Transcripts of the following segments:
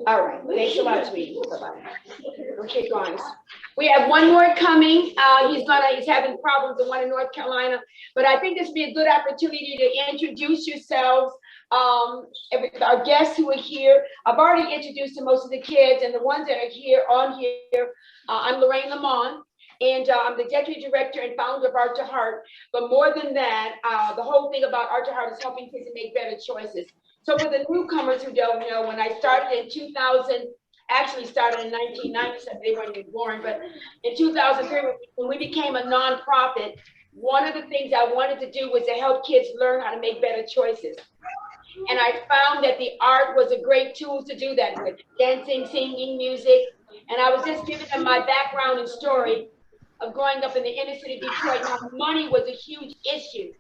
All right, thanks a lot, sweetie. Bye-bye. Okay, guys. We have one more coming. He's having problems in one in North Carolina, but I think this would be a good opportunity to introduce yourselves. Our guests who are here, I've already introduced to most of the kids, and the ones that are here I'm Lorraine Lamont, and I'm the Deputy Director and founder of Art to Heart. But more than that, the whole thing about Art to Heart is helping kids to make better choices. So for the newcomers who don't know, when I started in 2000, actually started in 1997, they weren't even born, but in 2003, when we became a nonprofit, one of the things I wanted to do was to help kids learn how to make better choices. And I found that the art was a great tool to do that with, dancing, singing, music. And I was just giving them my background and story of growing up in the inner city of Detroit, and how money was a huge issue.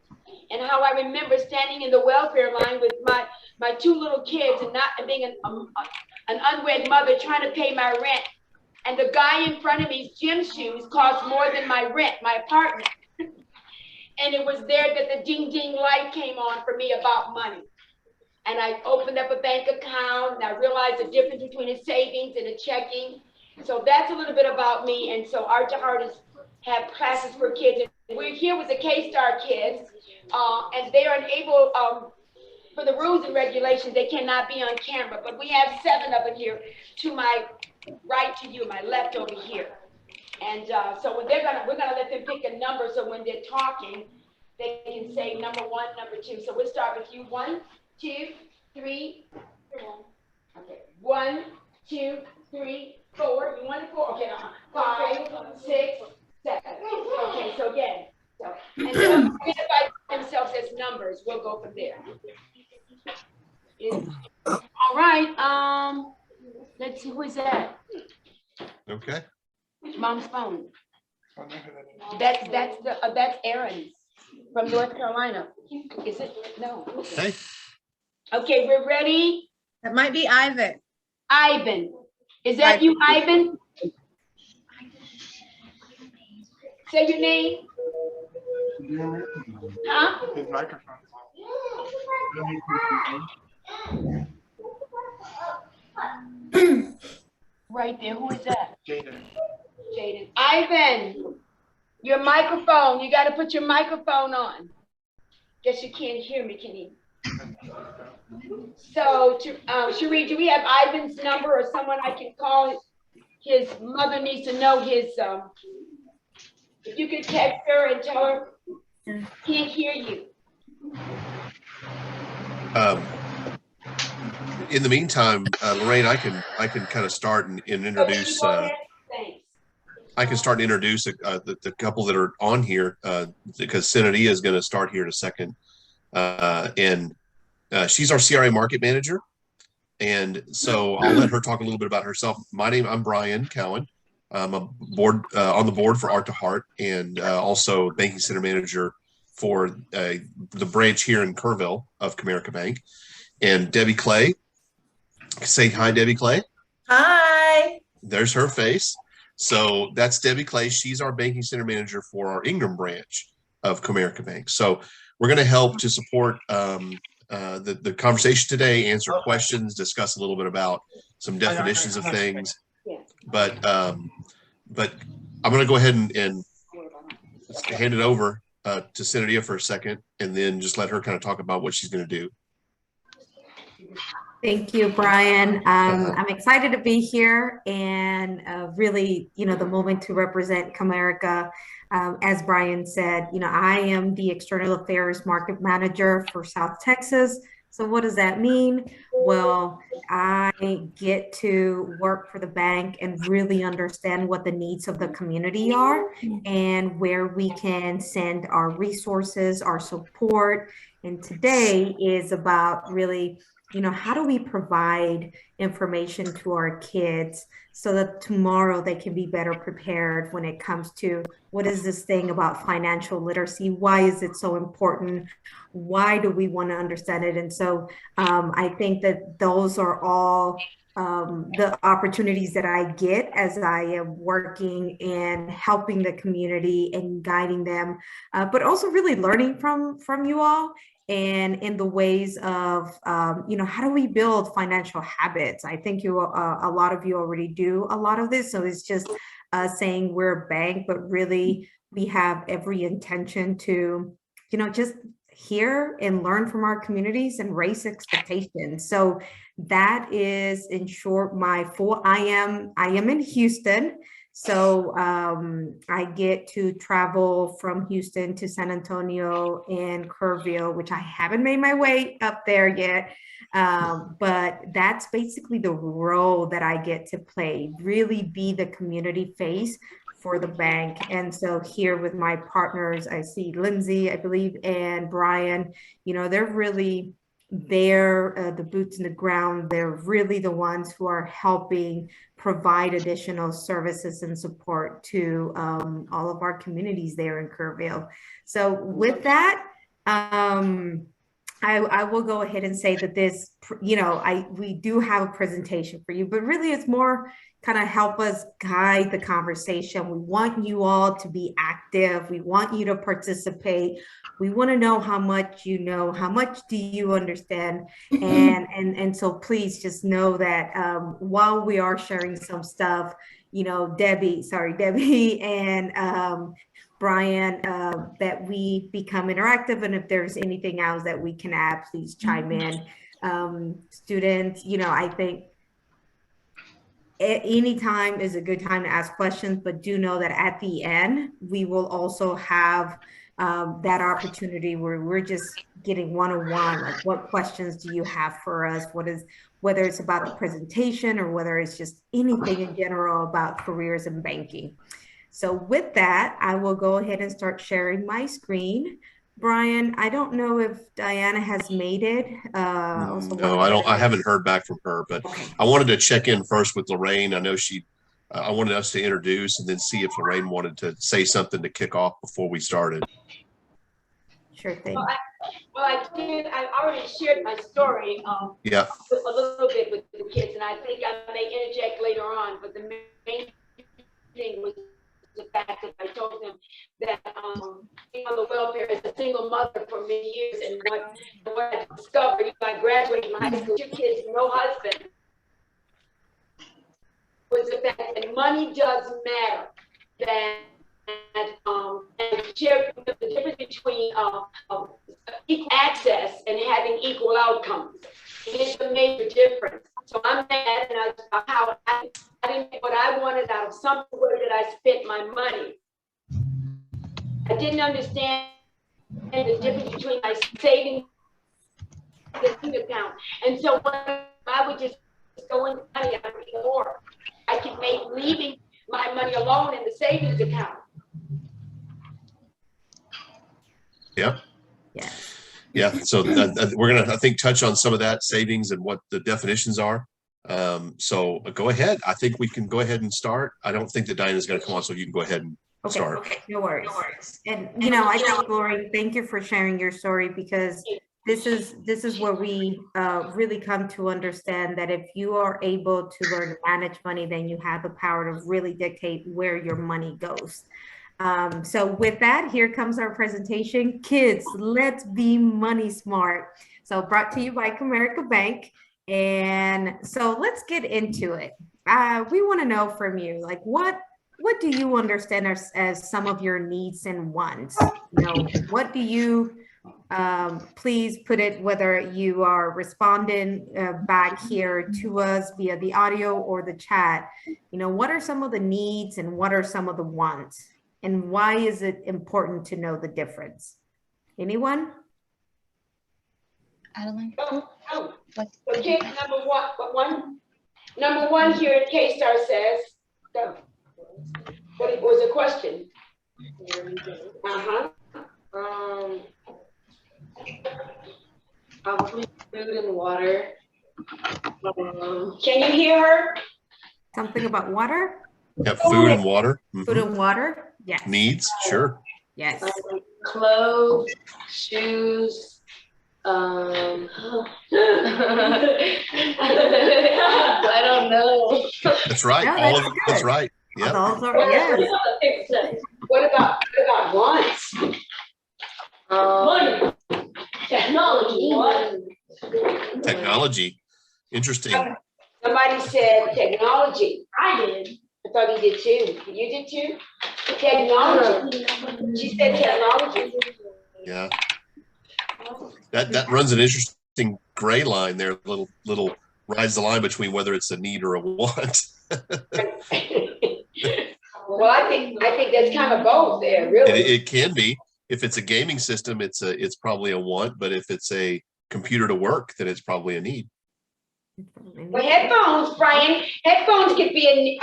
And how I remember standing in the welfare line with my two little kids and being an unwed mother trying to pay my rent. And the guy in front of me's gym shoes cost more than my rent, my apartment. And it was there that the ding ding light came on for me about money. And I opened up a bank account, and I realized the difference between a savings and a checking. So that's a little bit about me. And so Art to Heart have classes for kids. And we're here with the K-Star kids, and they are unable, for the rules and regulations, they cannot be on camera, but we have 7 of them here to my right to you, my left over here. And so when we're gonna let them pick a number, so when they're talking, they can say number 1, number 2. So we'll start with you. 1, 2, 3, 4. Okay. 1, 2, 3, 4. You wanted 4? Okay. 5, 6, 7. Okay. So again. So, and they'll identify themselves as numbers. We'll go from there. All right. Let's see, who is that? Okay. Mom's phone. That's Aaron from North Carolina. Is it? No. Hey. Okay, we're ready. That might be Ivan. Ivan. Is that you, Ivan? Say your name. Huh? His microphone. Right there. Who is that? Jaden. Jaden. Ivan, your microphone. You got to put your microphone on. Guess you can't hear me, can you? So, Cherie, do we have Ivan's number or someone I can call? His mother needs to know his, if you could text her and tell her, can't hear you. In the meantime, Lorraine, I can kind of start and introduce. I can start and introduce the couple that are on here because Sineria is going to start here in a second, and she's our CRA market manager, and so I'll let her talk a little bit about herself. I'm Brian Cowen. I'm on the board for Art to Heart, and also banking center manager for the branch here in Kerrville of Comerica Bank. And Debbie Clay, say hi, Debbie Clay. Hi. There's her face. So that's Debbie Clay. She's our banking center manager for our Ingram branch of Comerica Bank. So we're going to help to support the conversation today, answer questions, discuss a little bit about some definitions of things. But I'm going to go ahead and hand it over to Sineria for a second, and then just let her kind of talk about what she's going to do. Thank you, Brian. I'm excited to be here and really, the moment to represent Comerica. As Brian said, I am the External Affairs Market Manager for South Texas. So what does that mean? Well, I get to work for the bank and really understand what the needs of the community are and where we can send our resources, our support. And today is about really, how do we provide information to our kids so that tomorrow they can be better prepared when it comes to what is this thing about financial literacy? Why is it so important? Why do we want to understand it? And so I think that those are all the opportunities that I get as I am working in helping the community and guiding them, but also really learning from you all and in the ways of, how do we build financial habits? I think a lot of you already do a lot of this. So it's just saying we're a bank, but really we have every intention to, just hear and learn from our communities and raise expectations. So that is, in short, my full. I am in Houston. So I get to travel from Houston to San Antonio and Kerrville, which I haven't made my way up there yet. But that's basically the role that I get to play, really be the community face for the bank. And so here with my partners, I see Lindsay, I believe, and Brian, they're really there, the boots in the ground. They're really the ones who are helping provide additional services and support to all of our communities there in Kerrville. So with that, I will go ahead and say that this, we do have a presentation for you, but really it's more kind of help us guide the conversation. We want you all to be active. We want you to participate. We want to know how much you know, how much do you understand? And so please just know that while we are sharing some stuff, Debbie and Brian, that we become interactive. And if there's anything else that we can add, please chime in. Students, I think any time is a good time to ask questions, but do know that at the end, we will also have that opportunity where we're just getting one-on-one, like what questions do you have for us? Whether it's about the presentation or whether it's just anything in general about careers in banking. So with that, I will go ahead and start sharing my screen. Brian, I don't know if Diana has made it. No, I haven't heard back from her, but okay. I wanted to check in first with Lorraine. I know I wanted us to introduce and then see if Lorraine wanted to say something to kick off before we started. Sure thing. I already shared my story a little bit with the kids, and I think I may interject later on, but the main thing was the fact that I told them that being on the welfare as a single mother for many years, and what I discovered when I graduated from high school, 2 kids, no husband, was the fact that money does matter. And share the difference between equal access and having equal outcomes. It's a major difference. So I'm mad how I didn't get what I wanted out of something where that I spent my money. I didn't understand the difference between my savings account. And so when I would just go in money, I would get more. I could make leaving my money alone in the savings account. Yeah. Yeah. Yeah. So we're going to, I think, touch on some of that savings and what the definitions are. So go ahead. I think we can go ahead and start. I don't think that Diana's going to come on, so you can go ahead and start. Okay. No worries. And, I think, Lori, thank you for sharing your story, because this is where we really come to understand that if you are able to learn to manage money, then you have the power to really dictate where your money goes. So with that, here comes our presentation. Kids, let's be money smart. So brought to you by Comerica Bank. And so let's get into it. We want to know from you, like, what do you understand as some of your needs and wants? What do you, please put it, whether you are responding back here to us via the audio or the chat, what are some of the needs and what are some of the wants? And why is it important to know the difference? Anyone? Adeline? Okay, number one here in K-Star says, what was the question? Food and water. Can you hear her? Something about water? Yeah, food and water. Food and water? Yes. Needs, sure. Yes. Clothes, shoes. I don't know. That's right. No, all of it. That's right. Yeah. What about wants? Money. Technology. What? Technology. Interesting. Somebody said technology. I did. I thought he did too. You did too? Technology. She said technology. Yeah. That runs an interesting gray line there. Little rides the line between whether it's a need or a want. Well, I think that's kind of both there, really. It can be. If it's a gaming system, it's probably a want, but if it's a computer to work, then it's probably a need. Well, headphones, Brian. Headphones could be a need,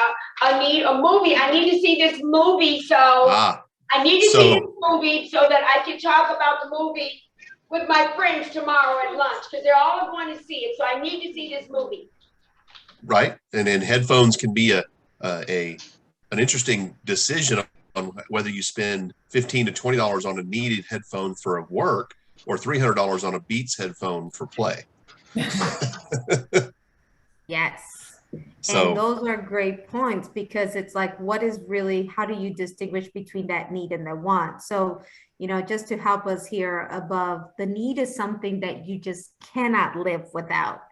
a movie. I need to see this movie, so I need to see this movie so that I can talk about the movie with my friends tomorrow at lunch, because they're all going to see it. So I need to see this movie. Right, and then headphones can be an interesting decision on whether you spend $15 to $20 on a needed headphone for work or $300 on a Beats headphone for play. Yes. So And those are great points, because it's like, what is really, how do you distinguish between that need and the want? So, just to help us here above, the need is something that you just cannot live without.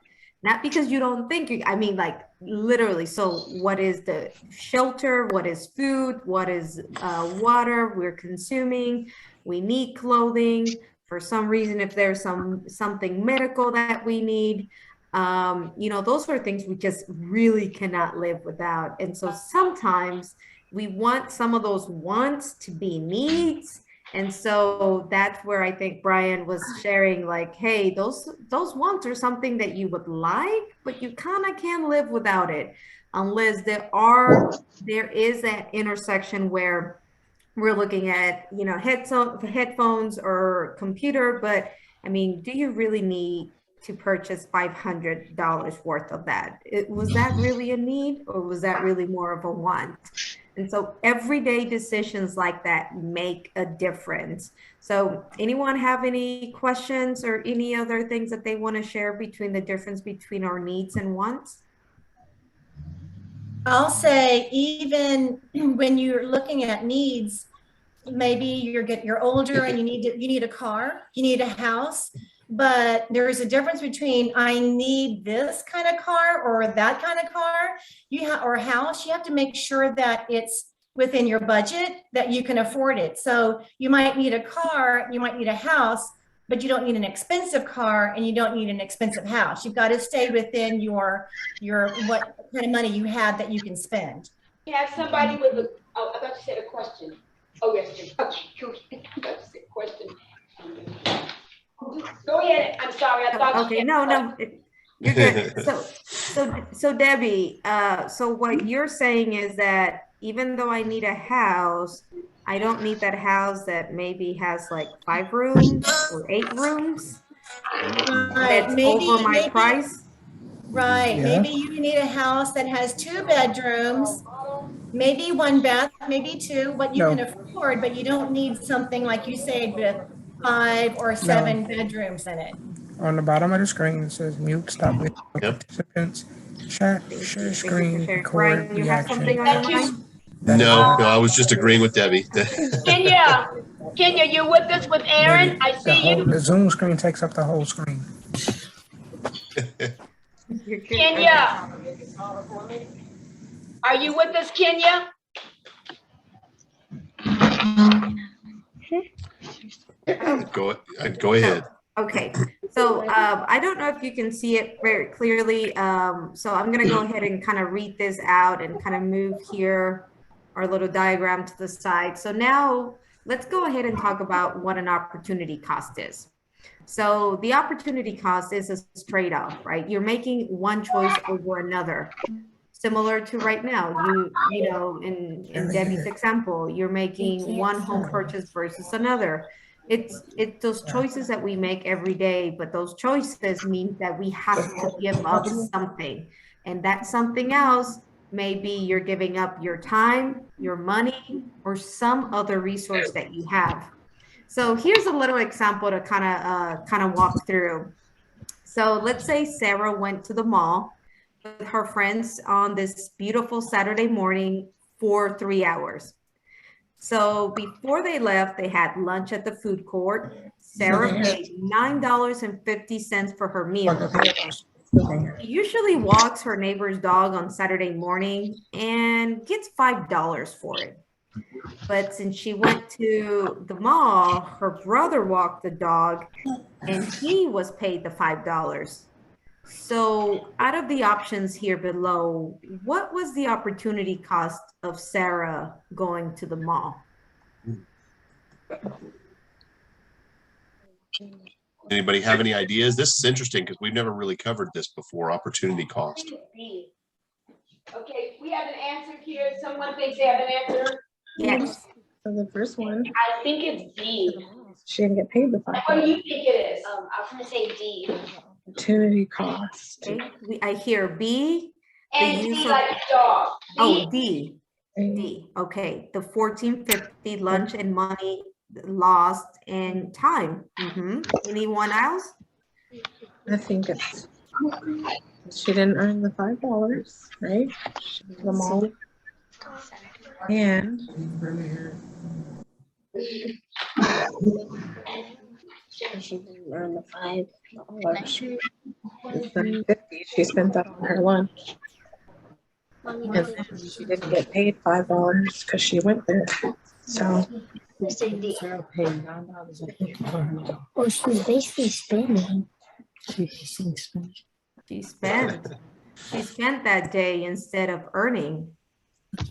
Not because you don't think you, I mean, like literally. So what is the shelter? What is food? What is water we're consuming? We need clothing. For some reason, if there's something medical that we need, those are things we just really cannot live without. And so sometimes we want some of those wants to be needs. And so that's where I think Brian was sharing, like, hey, those wants are something that you would like, but you kind of can't live without it, unless there is that intersection where we're looking at, headphones or computer. But I mean, do you really need to purchase $500 worth of that? Was that really a need, or was that really more of a want? And so everyday decisions like that make a difference. So anyone have any questions or any other things that they want to share between the difference between our needs and wants? I'll say, even when you're looking at needs, maybe you're older and you need a car, you need a house, but there is a difference between I need this kind of car or that kind of car, or a house. You have to make sure that it's within your budget, that you can afford it. So you might need a car, you might need a house, but you don't need an expensive car and you don't need an expensive house. You've got to stay within your what kind of money you have that you can spend. You have somebody with I thought you said a question. Oh, yes. Okay, I thought you said a question. Go ahead. I'm sorry. I thought. Okay, no, you're good. So Debbie, so what you're saying is that even though I need a house, I don't need that house that maybe has like 5 rooms or 8 rooms. Right. That's over my price. Right. Yeah. Maybe you need a house that has 2 bedrooms, maybe 1 bath, maybe 2, what you can afford, but you don't need something like you said with 5 or 7 bedrooms in it. On the bottom of the screen, it says mute, stop video, Yep. participants, share screen, record, Brian, you have reaction. something on your mind? no, I was just agreeing with Debbie. Kenya, you with us with Aaron? I see you. The Zoom screen takes up the whole screen. You're good. Kenya, are you with us, Kenya? Go ahead. Okay, so I don't know if you can see it very clearly. So I'm going to go ahead and kind of read this out and kind of move here our little diagram to the side. So now let's go ahead and talk about what an opportunity cost is. So the opportunity cost is a trade-off, right? You're making one choice over another. Similar to right now, you know, in Debbie's example, you're making one home purchase versus another. It's those choices that we make every day, but those choices mean that we have to give up something. And that something else, maybe you're giving up your time, your money, or some other resource that you have. So here's a little example to kind of walk through. So let's say Sarah went to the mall with her friends on this beautiful Saturday morning for 3 hours. So before they left, they had lunch at the food court. Sarah paid $9.50 for her meal. She usually walks her neighbor's dog on Saturday morning and gets $5 for it. But since she went to the mall, her brother walked the dog and he was paid the $5. So out of the options here below, what was the opportunity cost of Sarah going to the mall? Anybody have any ideas? This is interesting because we've never really covered this before, opportunity cost. Okay, we have an answer here. Someone thinks they have an answer. Yes. For the first one, I think it's D. she didn't get paid the What do you think it is? I was gonna say D. opportunity cost. Okay. I hear B. And use D of- like dog. Oh, D. D. Okay. The $14.50 lunch and money lost and time. Anyone else? I think it's, she didn't earn the $5, right? She did them all. And She didn't earn the $5. it's the 50, she spent that on her lunch. And then she didn't get paid $5 because she went there. So Say D. Well, she's basically spending. She spent that day instead of earning. So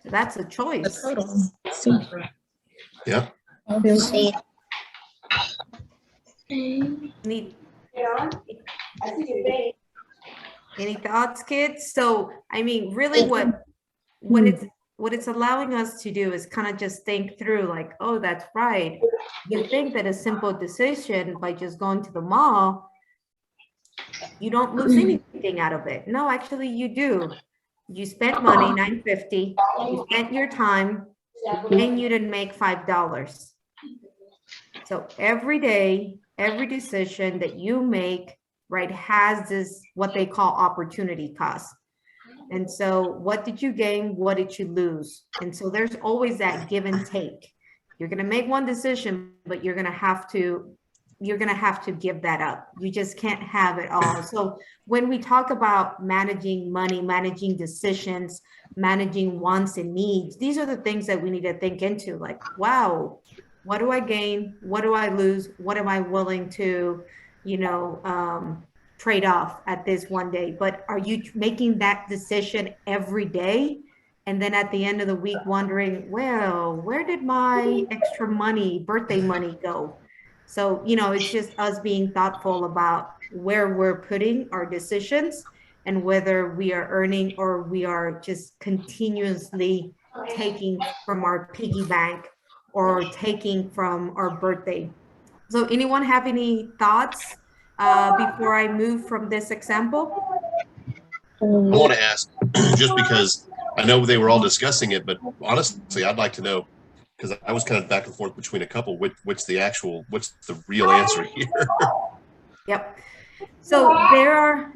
that's a the choice. total. See. Yeah. Obviously, Any, Yeah. I see your face. any thoughts, kids? So, I mean, really what it's allowing us to do is kind of just think through like, oh, that's right. You think that a simple decision by just going to the mall, you don't lose anything out of it. No, actually you do. You spent money, $9.50, you spent your time, and you didn't make $5. So every day, every decision that you make, right, has this, what they call opportunity cost. And so what did you gain? What did you lose? And so there's always that give and take. You're going to make one decision, but you're going to have to give that up. You just can't have it all. So when we talk about managing money, managing decisions, managing wants and needs, these are the things that we need to think into, like, wow, what do I gain? What do I lose? What am I willing to, trade off at this one day? But are you making that decision every day? And then at the end of the week, wondering, well, where did my extra money, birthday money go? So, it's just us being thoughtful about where we're putting our decisions and whether we are earning or we are just continuously taking from our piggy bank or taking from our birthday. So anyone have any thoughts before I move from this example? I want to ask, just because I know they were all discussing it, but honestly, I'd like to know, because I was kind of back and forth between a couple, what's the real answer here? Yep. So there are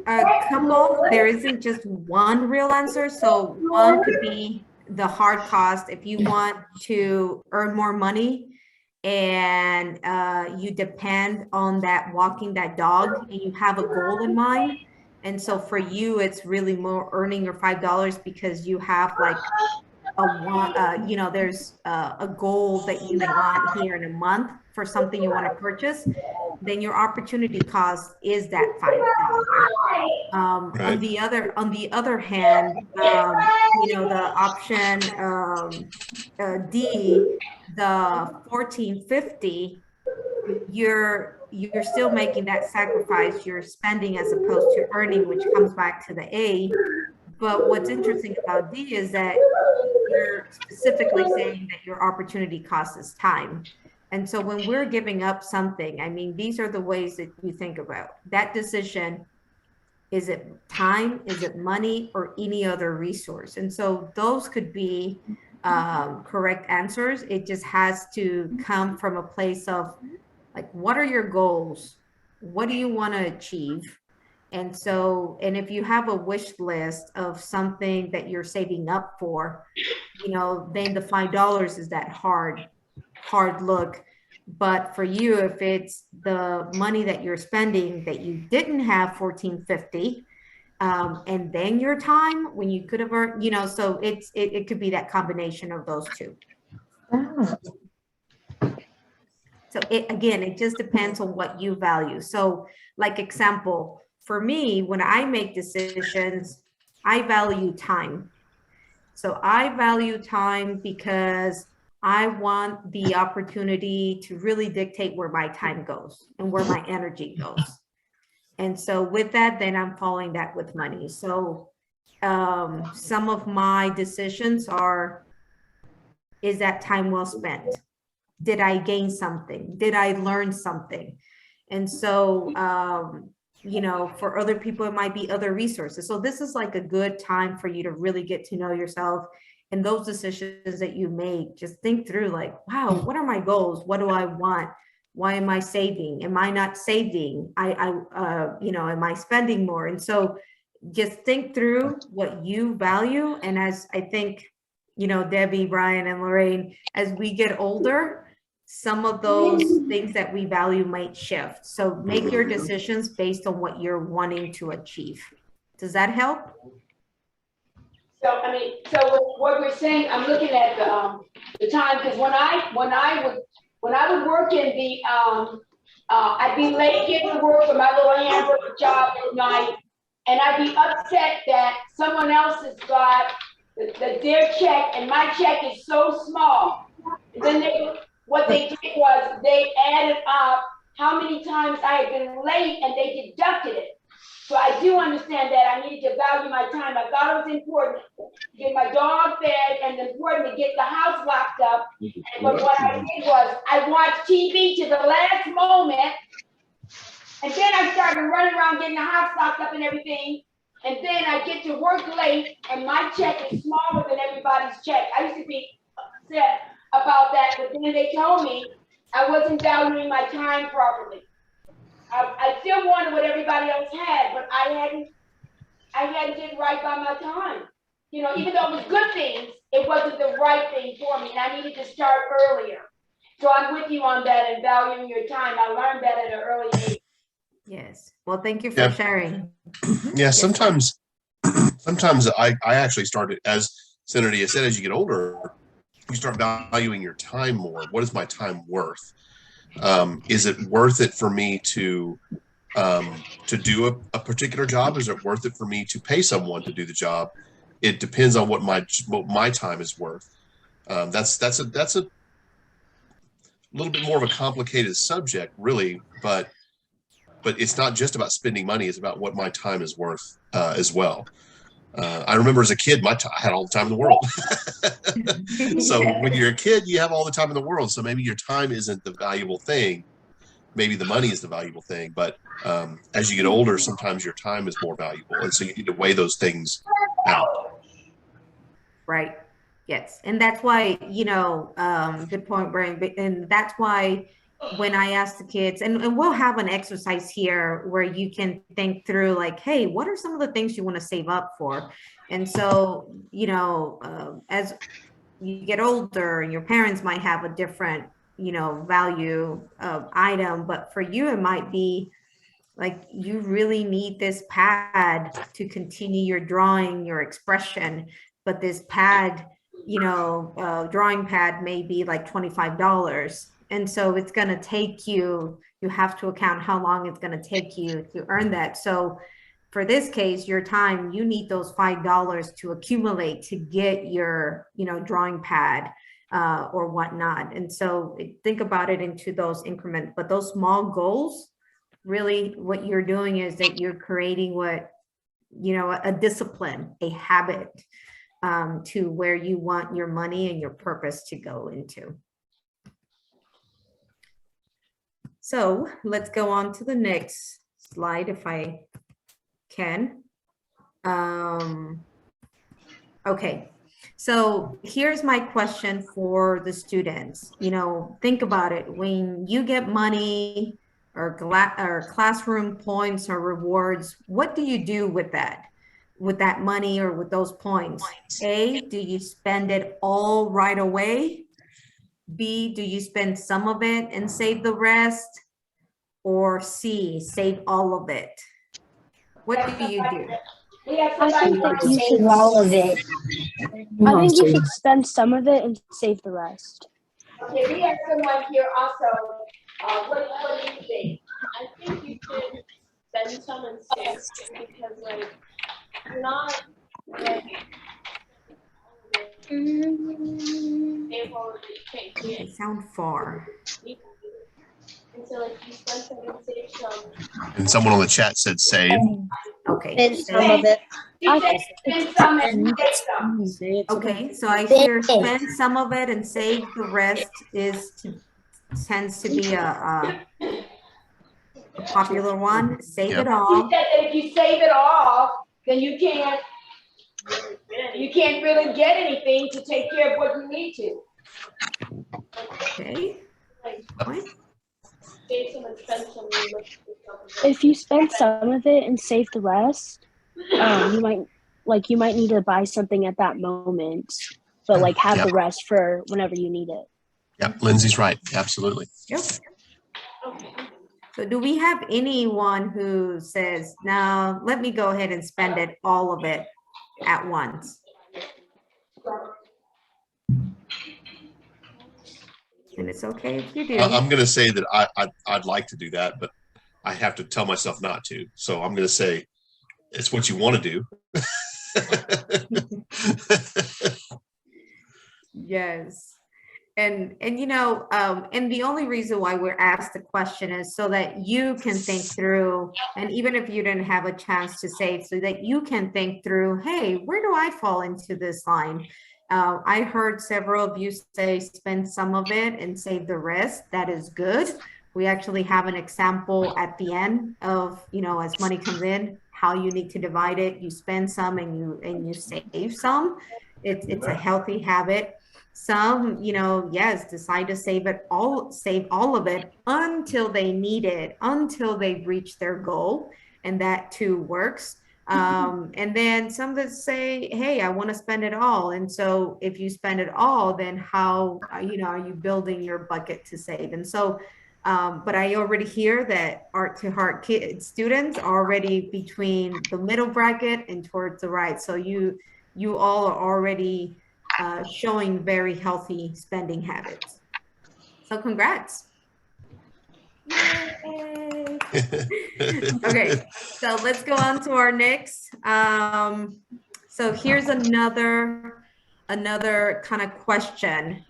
a couple, there isn't just one real answer. So one could be the hard cost. If you want to earn more money and you depend on that walking that dog and you have a goal in mind. And so for you, it's really more earning your $5 because you have like there's a goal that you want here in a month for something you want to purchase, then your opportunity cost is that $5. Right. On the other hand, the option D, the $14.50, you're still making that sacrifice. You're spending as opposed to earning, which comes back to the A. But what's interesting about D is that you're specifically saying that your opportunity cost is time. And so when we're giving up something, I mean, these are the ways that you think about that decision. Is it time? Is it money or any other resource? And so those could be correct answers. It just has to come from a place of like, what are your goals? What do you want to achieve? And so, and if you have a wish list of something that you're saving up for, you know, then the $5 is that hard look. But for you, if it's the money that you're spending that you didn't have $14.50, and then your time when you could have earned, you know, so it could be that combination of those two. Oh, So again, it just depends on what you value. So like example, for me, when I make decisions, I value time. So I value time because I want the opportunity to really dictate where my time goes and where my energy goes. And so with that, then I'm following that with money. So some of my decisions are, is that time well spent? Did I gain something? Did I learn something? And so, you know, for other people, it might be other resources. So this is like a good time for you to really get to know yourself, and those decisions that you make, just think through like, wow, what are my goals? What do I want? Why am I saving? Am I not saving? You know, am I spending more? And so just think through what you value. And as I think, you know, Debbie, Brian, and Lorraine, as we get older, some of those things that we value might shift. So make your decisions based on what you're wanting to achieve. Does that help? So, I mean, so what we're saying, I'm looking at the time, because when I would work in the, I'd be late getting to work for my little hamburger job at night, and I'd be upset that someone else has got their check, and my check is so small. And then what they did was they added up how many times I had been late, and they deducted it. So I do understand that I needed to value my time. I thought it was important to get my dog fed and important to get the house locked up. But what I did was I watched TV to the last moment, and then I started running around getting the house locked up and everything. And then I get to work late, and my check is smaller than everybody's check. I used to be upset about that, but then they told me I wasn't valuing my time properly. I still wanted what everybody else had, but I hadn't did right by my time. You know, even though it was good things, it wasn't the right thing for me, and I needed to start earlier. So I'm with you on that and valuing your time. I learned that at an early age. Yes. Well, thank you for sharing. Yeah, sometimes I actually started, as Sineria said, as you get older, you start valuing your time more. What is my time worth? Is it worth it for me to do a particular job? Is it worth it for me to pay someone to do the job? It depends on what my time is worth. That's a little bit more of a complicated subject, really, but it's not just about spending money. It's about what my time is worth as well. I remember as a kid, I had all the time in the world. So when you're a kid, you have all the time in the world. So maybe your time isn't the valuable thing. Maybe the money is the valuable thing. But as you get older, sometimes your time is more valuable. And so you need to weigh those things out. Right. Yes. And that's why, you know, good point, Brian. And that's why when I ask the kids, and we'll have an exercise here where you can think through like, hey, what are some of the things you want to save up for? And so, you know, as you get older, your parents might have a different, you know, value item, but for you, it might be like, you really need this pad to continue your drawing, your expression, but this pad, you know, drawing pad may be like $25. And so it's going to take you have to account how long it's going to take you to earn that. So for this case, your time, you need those $5 to accumulate to get your, you know, drawing pad or whatnot. And so think about it into those increments, but those small goals, really what you're doing is that you're creating what, you know, a discipline, a habit to where you want your money and your purpose to go into. So let's go on to the next slide if I can. Okay, so here's my question for the students. You know, think about it. When you get money, or classroom points or rewards, what do you do with that money or with those points? A, do you spend it all right away? B, do you spend some of it and save the rest? Or C, save all of it? What do you do? We have I think somebody. that you should, Save all of it. I think you should spend some of it and save the rest. Okay, we have someone here also. What do you think? I think you should spend some and save some because like you're not like save all of it, you can't They sound far. get. And so like you spend some and save some. And someone on the chat said save. Okay. Spend some of it. She said spend some and save some. Okay, so I hear spend some of it and save the rest tends to be a popular one. Save Yep. it She all. said that if you save it all, then you can't really get anything to take care of what you need to. Okay. Fine. Save some and spend some. If you spend some of it and save the rest, you might need to buy something at that moment, but like have Yep. the rest for whenever you need it. Yep, Lindsay's right. Absolutely. Yep. So do we have anyone who says, no, let me go ahead and spend it, all of it at once? And it's okay if you do. I'm going to say that I'd like to do that, but I have to tell myself not to. So I'm going to say it's what you want to do. Yes. And you know, and the only reason why we're asked the question is so that you can think through, and even if you didn't have a chance to save, so that you can think through, hey, where do I fall into this line? I heard several of you say spend some of it and save the rest. That is good. We actually have an example at the end of, you know, as money comes in, how you need to divide it. You spend some and you save some. It's a healthy habit. Some, you know, yes, decide to save all of it until they need it, until they've reached their goal, and that too works. And then some that say, hey, I want to spend it all. And so if you spend it all, then how, you know, are you building your bucket to save? And so, but I already hear that Art to Heart students are already between the middle bracket and towards the right. So you all are already showing very healthy spending habits. So congrats. Yay. Okay, so let's go on to our next. So here's another kind of question.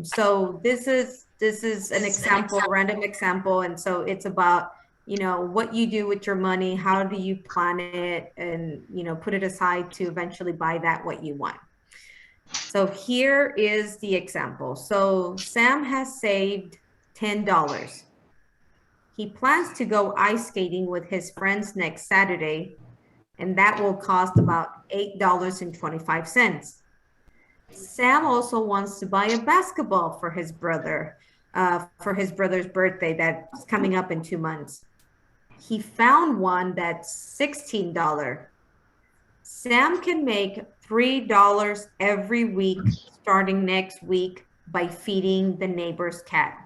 So this is an example, random example, and so it's about, you know, what you do with your money, how do you plan it, and, you know, put it aside to eventually buy what you want. So here is the example. So Sam has saved $10. He plans to go ice skating with his friends next Saturday, and that will cost about $8.25. Sam also wants to buy a basketball for his brother's birthday that's coming up in 2 months. He found one that's $16. Sam can make $3 every week starting next week by feeding the neighbor's cat.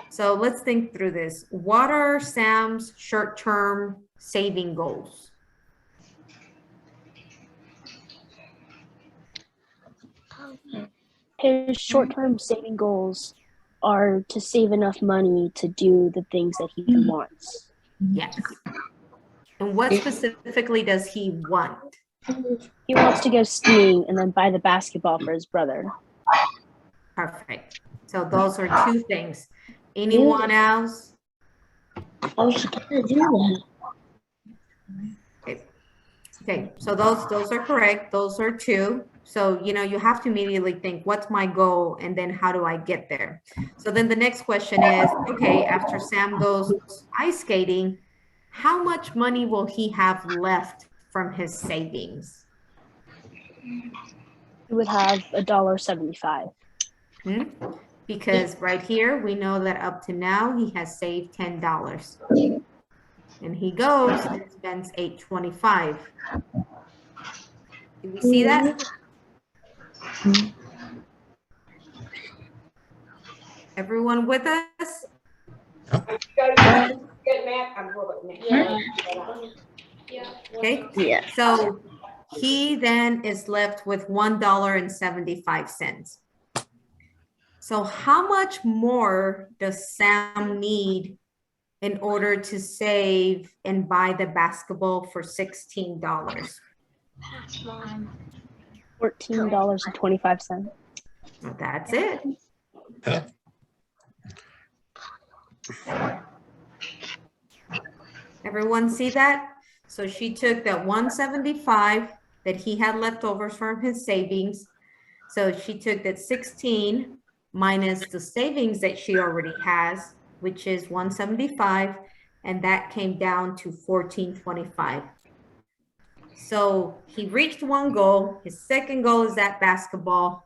So let's think through this. What are Sam's short-term saving goals? His short-term saving goals are to save enough money to do the things that he wants. Yes. And what specifically does he want? He wants to go skiing and then buy the basketball for his brother. Perfect. So those are 2 things. Anyone else? I was gonna do that. Okay, so those are correct. Those are 2. So, you know, you have to immediately think, what's my goal? And then how do I get there? So then the next question is, okay, after Sam goes ice skating, how much money will he have left from his savings? He would have $1.75. because right here, we know that up to now, he has saved $10. And he goes and spends $8.25. Do we see that? Everyone with us? Good math, I'm horrible at math. Yeah. Okay. Yeah. So he then is left with $1.75. So how much more does Sam need in order to save and buy the basketball for $16? $14.25. That's it. Yeah. Everyone see that? So she took that 175 that he had left over from his savings. So she took that 16 minus the savings that she already has, which is 175, and that came down to 1425. So he reached one goal. His second goal is that basketball,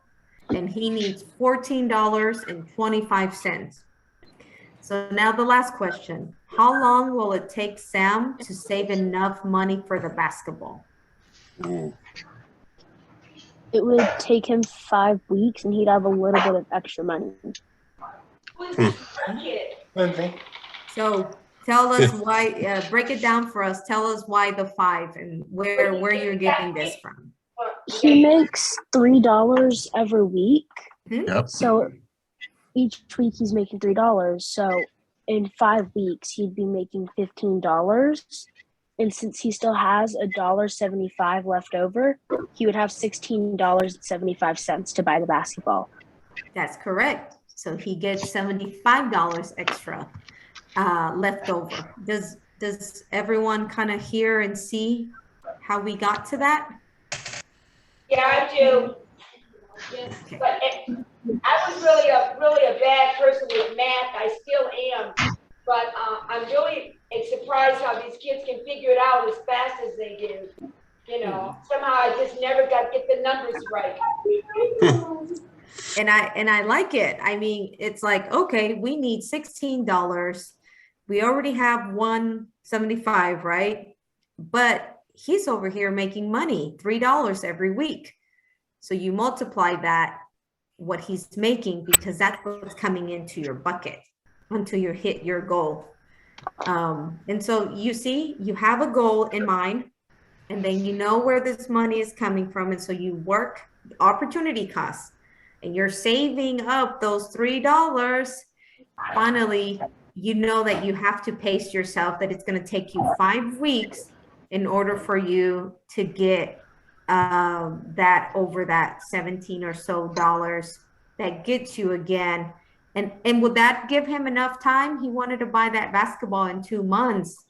and he needs $14.25. So now the last question. How long will it take Sam to save enough money for the basketball? Ooh. It would take him 5 weeks and he'd have a little bit of extra money. So tell us why, break it down for us. Tell us why the 5 and where you're getting this from. He makes $3 every week. Yep. So each week he's making $3. So in 5 weeks, he'd be making $15. And since he still has $1.75 left over, he would have $16.75 to buy the basketball. That's correct. So he gets $75 extra left over. Does everyone kind of hear and see how we got to that? Yeah, I do. Okay. But I was really a bad person with math. I still am. But I'm really surprised how these kids can figure it out as fast as they do. You know, somehow I just never get the numbers right. And I like it. I mean, it's like, okay, we need $16. We already have 175, right? But he's over here making money, $3 every week. So you multiply that, what he's making, because that's what's coming into your bucket until you hit your goal. And so you see, you have a goal in mind, and then you know where this money is coming from. And so you work opportunity costs, and you're saving up those $3. Finally, you know that you have to pace yourself, that it's going to take you 5 weeks in order for you to get that over that 17 or so dollars that gets you again. And would that give him enough time? He wanted to buy that basketball in 2 months.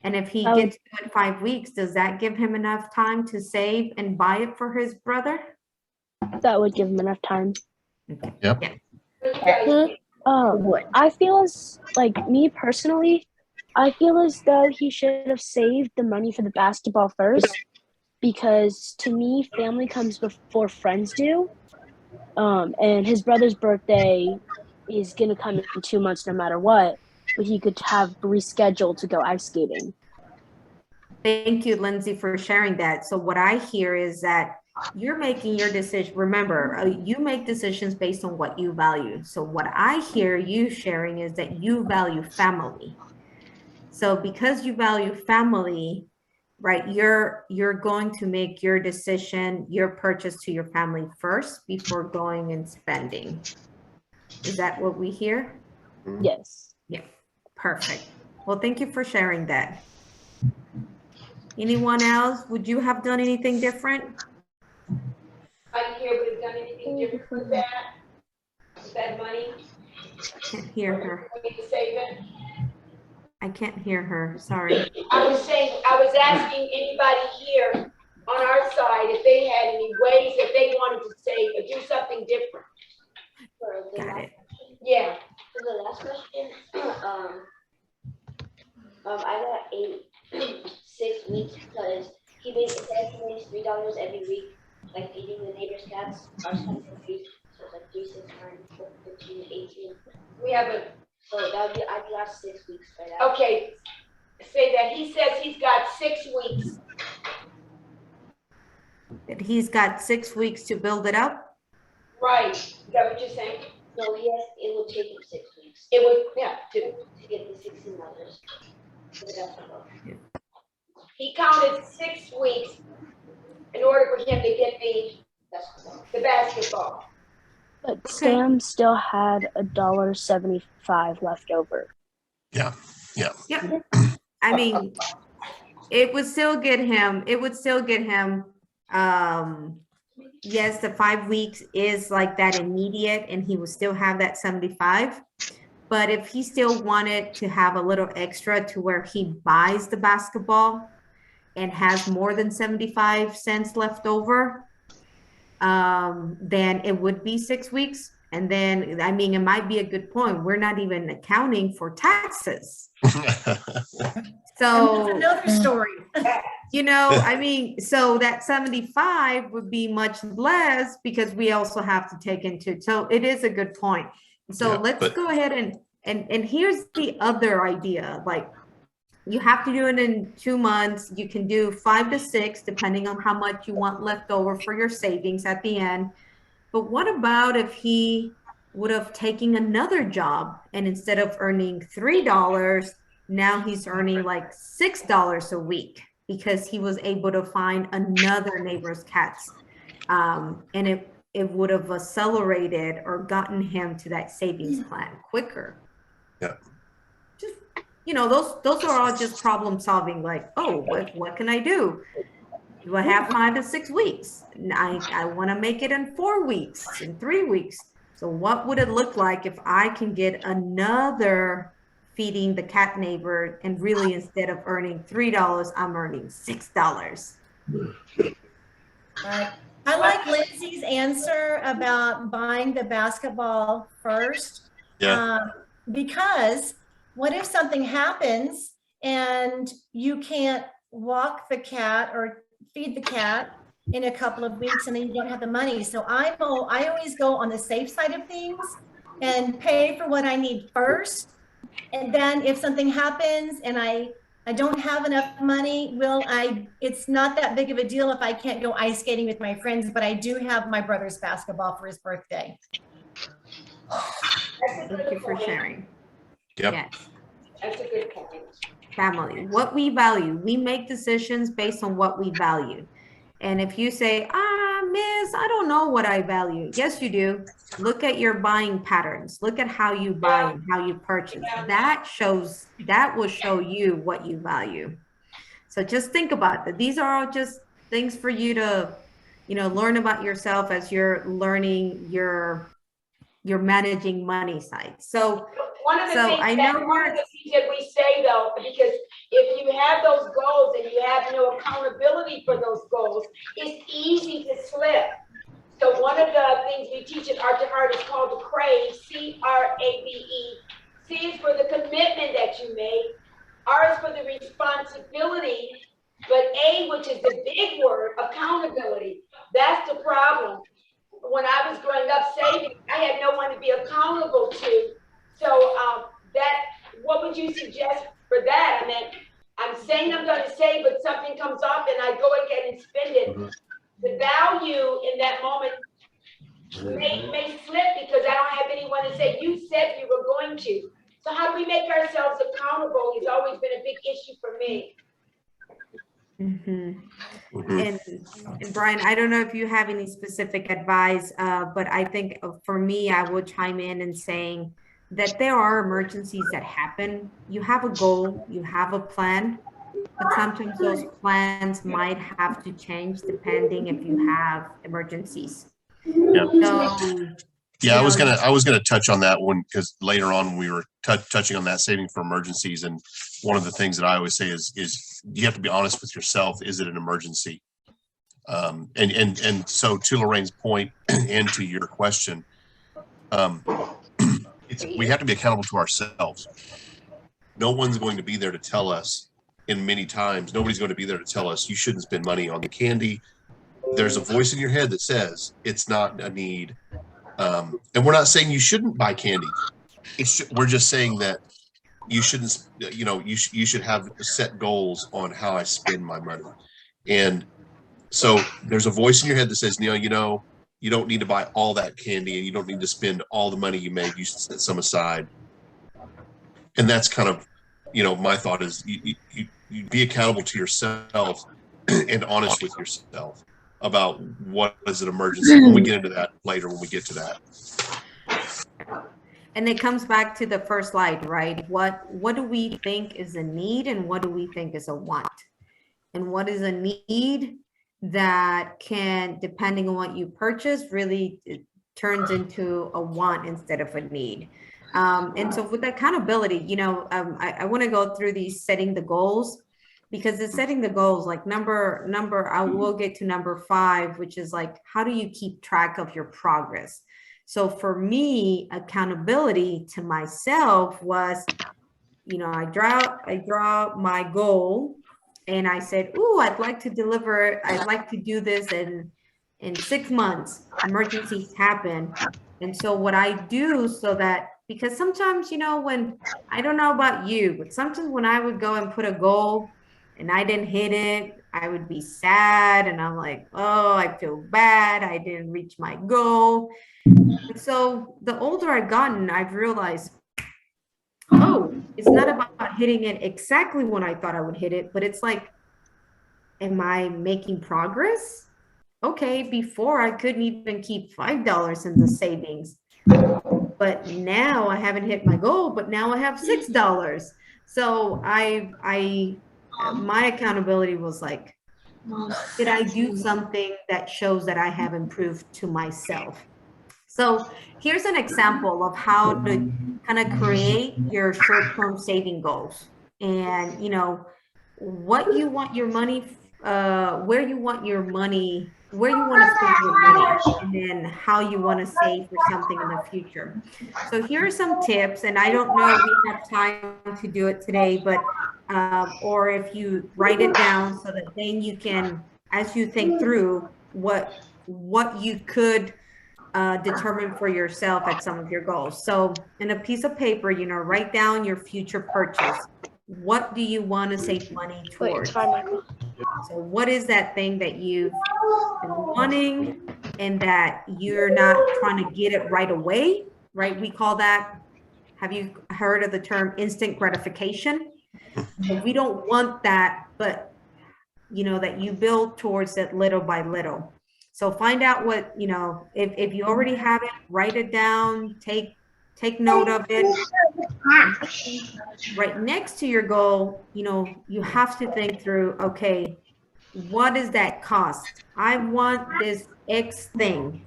And if he gets to it in 5 weeks, does that give him enough time to save and buy it for his brother? That would give him enough time. Yep. Yeah. I feel as, like, me personally, I feel as though he should have saved the money for the basketball first, because to me, family comes before friends do. And his brother's birthday is going to come in 2 months no matter what, but he could have rescheduled to go ice skating. Thank you, Lindsay, for sharing that. So what I hear is that you're making your decision. Remember, you make decisions based on what you value. So what I hear you sharing is that you value family. So because you value family, right, you're going to make your decision, your purchase to your family first before going and spending. Is that what we hear? Yes. Yeah, perfect. Well, thank you for sharing that. Anyone else? Would you have done anything different? I didn't hear would have done anything different with that. With that money. Can't hear her. To save it. I can't hear her. Sorry. I was asking anybody here on our side if they had any ways that they wanted to save or do something different. Got it. Yeah. For the last question, I got 6 weeks because he makes $3 every week, like feeding the neighbor's cats. Our cats are free. So it's like 3, 6, 9, 15, 18. We have a, So that would be, I got 6 weeks for that. okay, say that, he says he's got 6 weeks. That he's got 6 weeks to build it up. Right, is that what you're saying? No, it would take him 6 weeks It would, yeah, to get the $16 for the basketball. he counted 6 weeks in order for him to get the basketball. But Sam still had $1.75 left over. Yeah. I mean, it would still get him, yes, the 5 weeks is like that immediate and he would still have that 75. But if he still wanted to have a little extra to where he buys the basketball and has more than 75 cents left over, then it would be 6 weeks. And then, I mean, it might be a good point. We're not even accounting for taxes. So Another story. you know, I mean, so that 75 would be much less because we also have to take into, so it is a good point. So Yeah, let's but- go ahead and here's the other idea, like you have to do it in 2 months. You can do 5 to 6, depending on how much you want left over for your savings at the end. But what about if he would have taken another job and instead of earning $3, now he's earning like $6 a week because he was able to find another neighbor's cats. And it would have accelerated or gotten him to that savings plan quicker. Yeah. Just, you know, those are all just problem solving, like, oh, what can I do? Do I have 5 to 6 weeks? I want to make it in 4 weeks, in 3 weeks. So what would it look like if I can get another feeding the cat neighbor and really instead of earning $3, I'm earning $6? Right. I like Lindsay's answer about buying the basketball first. Yeah. Because what if something happens and you can't walk the cat or feed the cat in a couple of weeks and then you don't have the money? So I always go on the safe side of things and pay for what I need first. And then if something happens and I don't have enough money, it's not that big of a deal if I can't go ice skating with my friends, but I do have my brother's basketball for his birthday. Thank you for sharing. Yep. Yes. That's a good point. Family, what we value. We make decisions based on what we value. And if you say, miss, I don't know what I value. Yes, you do. Look at your buying patterns. Look at how you buy and how you purchase. That will show you what you value. So just think about that. These are all just things for you to, learn about yourself as you're learning your managing money side. So One of the So things I that, know one of the things that we say though, because if you have those goals and you have no accountability for those goals, it's easy to slip. So one of the things we teach at Art to Heart is called the CRAVE, C-R-A-V-E. C is for the commitment that you make. R is for the responsibility. But A, which is the big word, accountability, that's the problem. When I was growing up saving, I had no one to be accountable to. So what would you suggest for that? I mean, I'm saying I'm going to save, but something comes up and I go ahead and spend it. Mhm. The value in that moment may slip because I don't have anyone to say, you said you were going to. So how do we make ourselves accountable? It's always been a big issue for me. Mhm. Mhm. And Brian, I don't know if you have any specific advice, but I think for me, I would chime in and saying that there are emergencies that happen. You have a goal, you have a plan, but sometimes those plans might have to change depending if you have emergencies. Yeah. So, Yeah, I was gonna touch on that one because later on we were touching on that saving for emergencies, and one of the things that I always say is you have to be honest with yourself. Is it an emergency? And so to Lorraine's point and to your question, we have to be accountable to ourselves. No one's going to be there to tell us. And many times, nobody's going to be there to tell us you shouldn't spend money on the candy. There's a voice in your head that says it's not a need. And we're not saying you shouldn't buy candy. We're just saying that you shouldn't, you should have set goals on how I spend my money. And so there's a voice in your head that says, Neil, you don't need to buy all that candy and you don't need to spend all the money you make. You should set some aside. And that's kind of, my thought is you be accountable to yourself and honest with yourself about what is an emergency. When we get into that later, when we get to that. And it comes back to the first slide, right? What do we think is a need and what do we think is a want? And what is a need that can, depending on what you purchase, really it turns into a want instead of a need. And so with accountability, I want to go through these setting the goals, because it's setting the goals, like I will get to number 5, which is like, how do you keep track of your progress? So for me, accountability to myself was, I draw my goal and I said, "Ooh, I'd like to do this in 6 months." Emergencies happen. And so what I do because sometimes, when, I don't know about you, but sometimes when I would go and put a goal and I didn't hit it, I would be sad. And I'm like, oh, I feel bad. I didn't reach my goal. And so the older I've gotten, I've realized, it's not about hitting it exactly when I thought I would hit it, but it's like, am I making progress? Okay, before I couldn't even keep $5 in the savings, but now I haven't hit my goal, but now I have $6. So my accountability was like, did I do something that shows that I have improved to myself? So here's an example of how to kind of create your short-term saving goals, and what you want your money, where you want your money, where you want to spend your money, and then how you want to save for something in the future. So here are some tips, and I don't know if we have time to do it today, but or if you write it down so that then you can, as you think through what you could determine for yourself at some of your goals. So in a piece of paper, write down your future purchase. What do you want to save money towards? So what is that thing that you've been wanting and that you're not trying to get it right away, right? We call that, have you heard of the term instant gratification? So we don't want that, but that you build towards it little by little. So find out what, if you already have it, write it down, take note of it. Right next to your goal, you have to think through, okay, what does that cost? I want this X thing.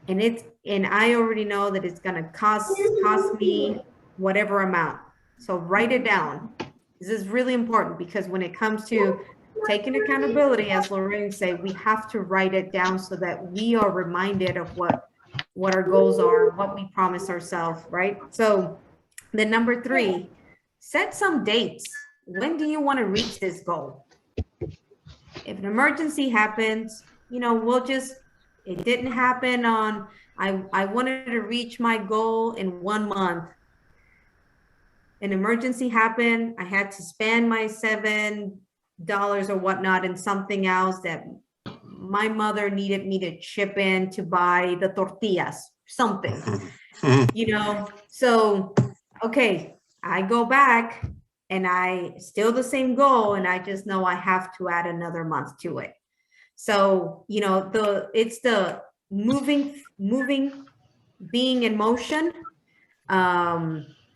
And I already know that it's going to cost me whatever amount. So write it down. This is really important, because when it comes to taking accountability, as Lorraine said, we have to write it down so that we are reminded of what our goals are, what we promise ourselves, right? So then number 3, set some dates. When do you want to reach this goal? If an emergency happens, it didn't happen on, I wanted to reach my goal in 1 month. An emergency happened. I had to spend my $7 or whatnot in something else that my mother needed me to chip in to buy the tortillas, something, So, okay, I go back and I still the same goal, and I just know I have to add another month to it. So, it's the moving, being in motion.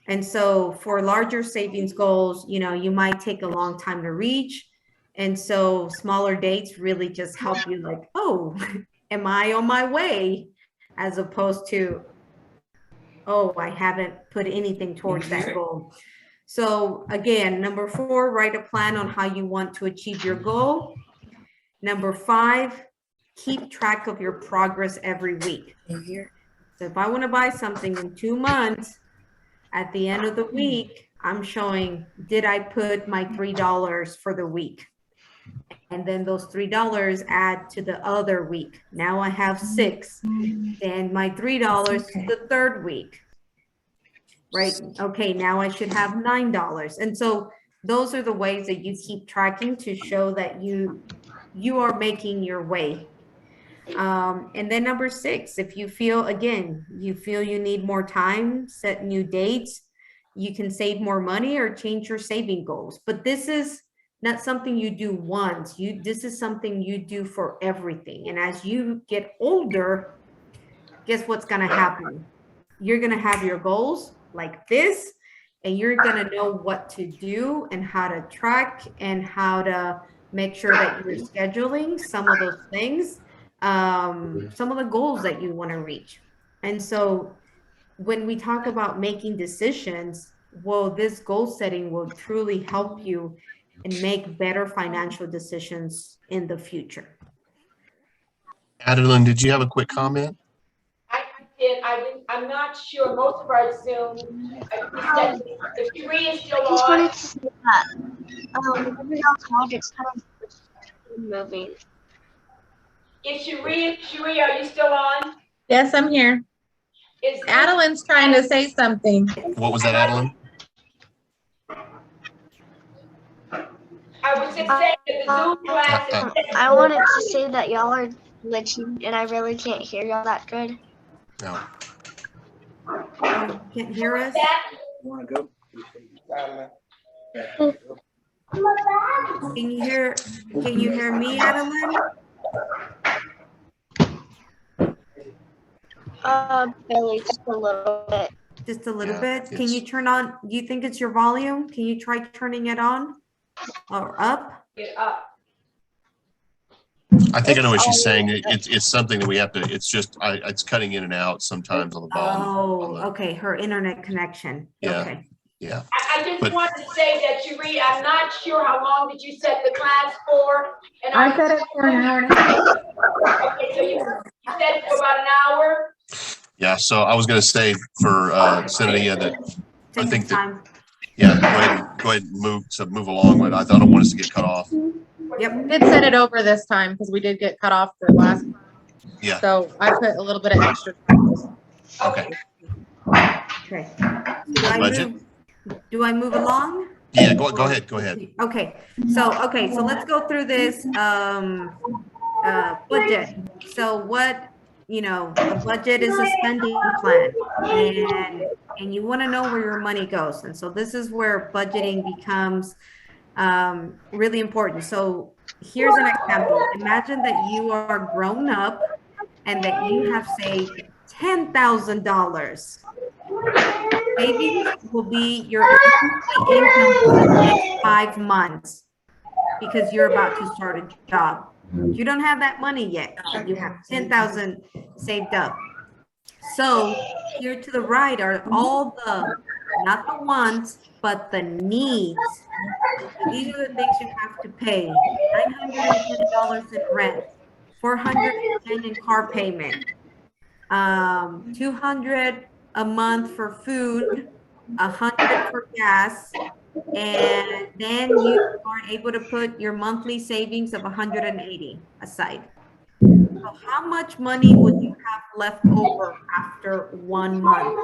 And so for larger savings goals, you might take a long time to reach. And so smaller dates really just help you, like, oh, am I on my way? As opposed to, oh, I haven't put anything towards that goal. So again, number 4, write a plan on how you want to achieve your goal. Number 5, keep track of your progress every week. So if I want to buy something in 2 months, at the end of the week, I'm showing, did I put my $3 for the week? And then those $3 add to the other week. Now I have 6. Then my $3 to the third week. Right? Okay, now I should have $9. And so those are the ways that you keep tracking to show that you are making your way. And then number 6, if you feel, again, you feel you need more time, set new dates, you can save more money or change your saving goals. But this is not something you do once. This is something you do for everything. And as you get older, guess what's going to happen? You're going to have your goals like this, and you're going to know what to do and how to track and how to make sure that you're scheduling some of those things, some of the goals that you want to reach. And so when we talk about making decisions, well, this goal setting will truly help you and make better financial decisions in the future. Adeline, did you have a quick comment? I did. I'm not sure. Most of our Zoom, if Sheree is still Just on. wanted to say that every else project's kind of moving. Is Sheree, are you still on? Yes, I'm here. Is Adeline's trying to say something. What was that, Adeline? I was just saying that the Zoom class is. I wanted to say that y'all are glitching and I really can't hear y'all that good. No. Can't hear us? You want to go? Can you hear me, Adeline? Barely, just a little bit. Just a little Yeah, bit. Can you turn on, do you think it's your volume? Can you try turning it on or up? Get up. I think I know what she's saying. It's something that we have to, it's just, it's cutting in and out sometimes on the bottom. Oh, okay. Her internet connection. Yeah. Okay. Yeah. I just wanted to say that, Sheree, I'm not sure how long did you set the class for? And I set it for an hour and a half. Okay, so you set it for about an hour? Yeah. So I was going to say for Sineria that I Take think your that, time. yeah, go ahead and move along with it. I don't want us to get cut off. Yep. Did set it over this time because we did get cut off the last. Yeah. So I put a little bit of extra. Okay. Okay. Budget? Do I move along? Yeah, go ahead. Okay. So let's go through this budget. So what, a budget is a spending plan, and you want to know where your money goes. And so this is where budgeting becomes really important. So here's an example. Imagine that you are grown up and that you have saved $10,000. Savings will be your income for the next 5 months because you're about to start a job. You don't have that money yet. You have 10,000 saved up. So here to the right are all the, not the wants, but the needs. So these are the things you have to pay. $910 in rent, $410 in car payment, $200 a month for food, $100 for gas, and then you are able to put your monthly savings of $180 aside. So how much money would you have left over after 1 month?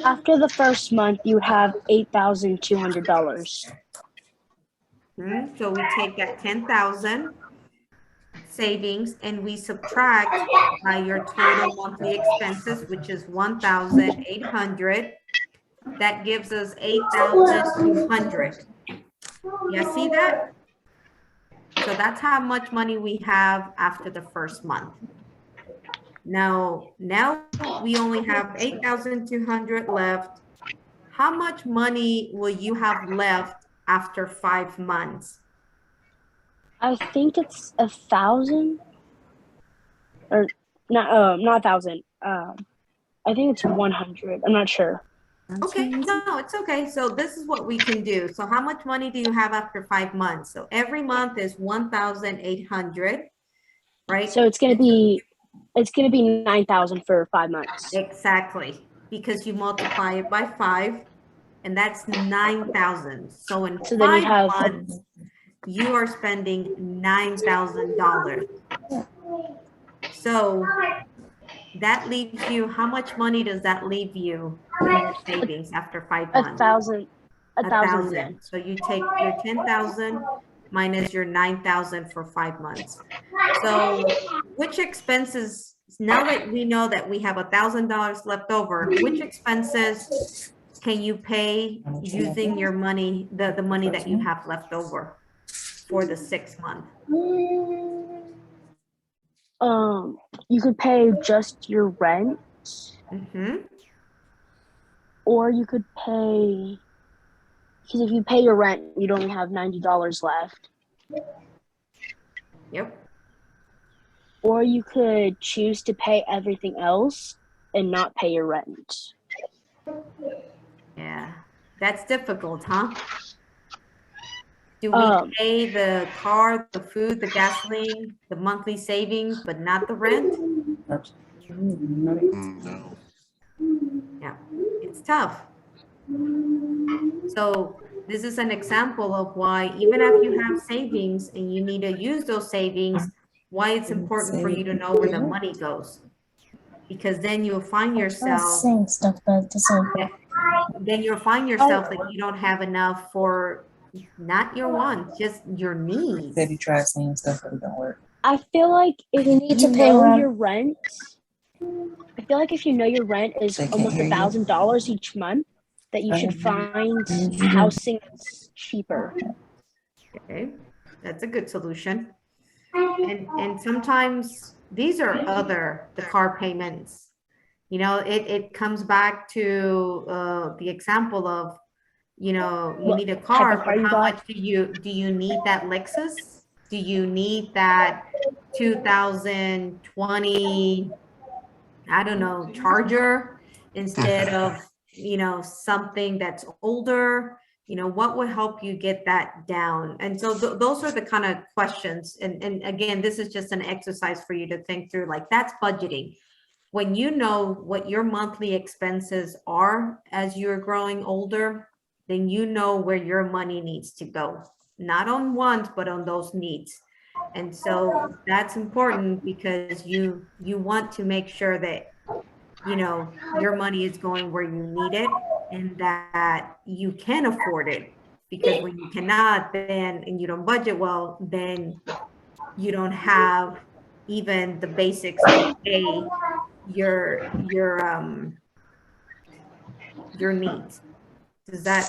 After the first month, you have $8,200. So we take that 10,000 savings and we subtract by your total monthly expenses, which is 1,800. That gives us 8,200. You see that? So that's how much money we have after the first month. Now we only have 8,200 left. How much money will you have left after 5 months? I think it's 1,000, or not 1,000. I think it's 100. I'm not sure. Okay, no, it's okay. So this is what we can do. So how much money do you have after 5 months? So every month is 1,800, right? So it's gonna be 9,000 for 5 months. Exactly, because you multiply it by 5, and that's 9,000. So in So then you 5 have months, you are spending $9,000. So that leaves you, how much money does that leave you in your savings after 5 months? $1,000 again. So you take your 10,000 minus your 9,000 for 5 months. So which expenses, now that we know that we have $1,000 left over, which expenses can you pay using your money, the money that you have left over for the 6 month? You could pay just your rent, or you could pay, because if you pay your rent, you'd only have $90 left. Yep. Or you could choose to pay everything else and not pay your rent. Yeah, that's difficult, huh? Do we pay the car, the food, the gasoline, the monthly savings, but not the rent? No. Yeah, it's tough. So this is an example of why, even if you have savings and you need to use those savings, why it's important for you to know where the money goes. Because then you'll find yourself, then you'll find yourself that you don't have enough for not your wants, just your needs. Said you try saying stuff, but it don't work. I feel like if you know your rent, I feel like if you know your rent is almost $1,000 each month, that you should find housing that's cheaper. Okay, that's a good solution. And sometimes these are the car payments. You know, it comes back to the example of, you know, you need a car, but how much do you need that Lexus? Do you need that 2020, I don't know, Charger instead of, you know, something that's older? You know, what would help you get that down? And so those are the kind of questions. And again, this is just an exercise for you to think through, like, that's budgeting. When you know what your monthly expenses are as you're growing older, then you know where your money needs to go, not on wants, but on those needs. And so that's important because you want to make sure that, you know, your money is going where you need it and that you can afford it. Because when you cannot, then, and you don't budget well, then you don't have even the basics to pay your needs. Does that,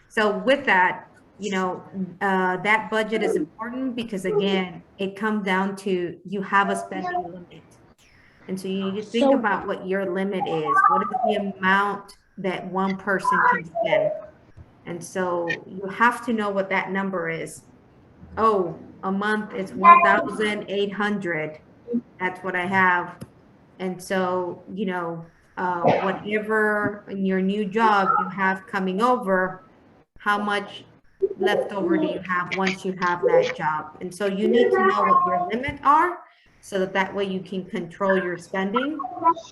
so with that, you know, that budget is important because, again, it comes down to you have a spending limit. And so you need to think about what your limit is. What is the amount that one person can spend? And so you have to know what that number is. Oh, a month it's 1,800. That's what I have. And so, you know, whatever in your new job you have coming over, how much left over do you have once you have that job? And so you need to know what your limits are so that way you can control your spending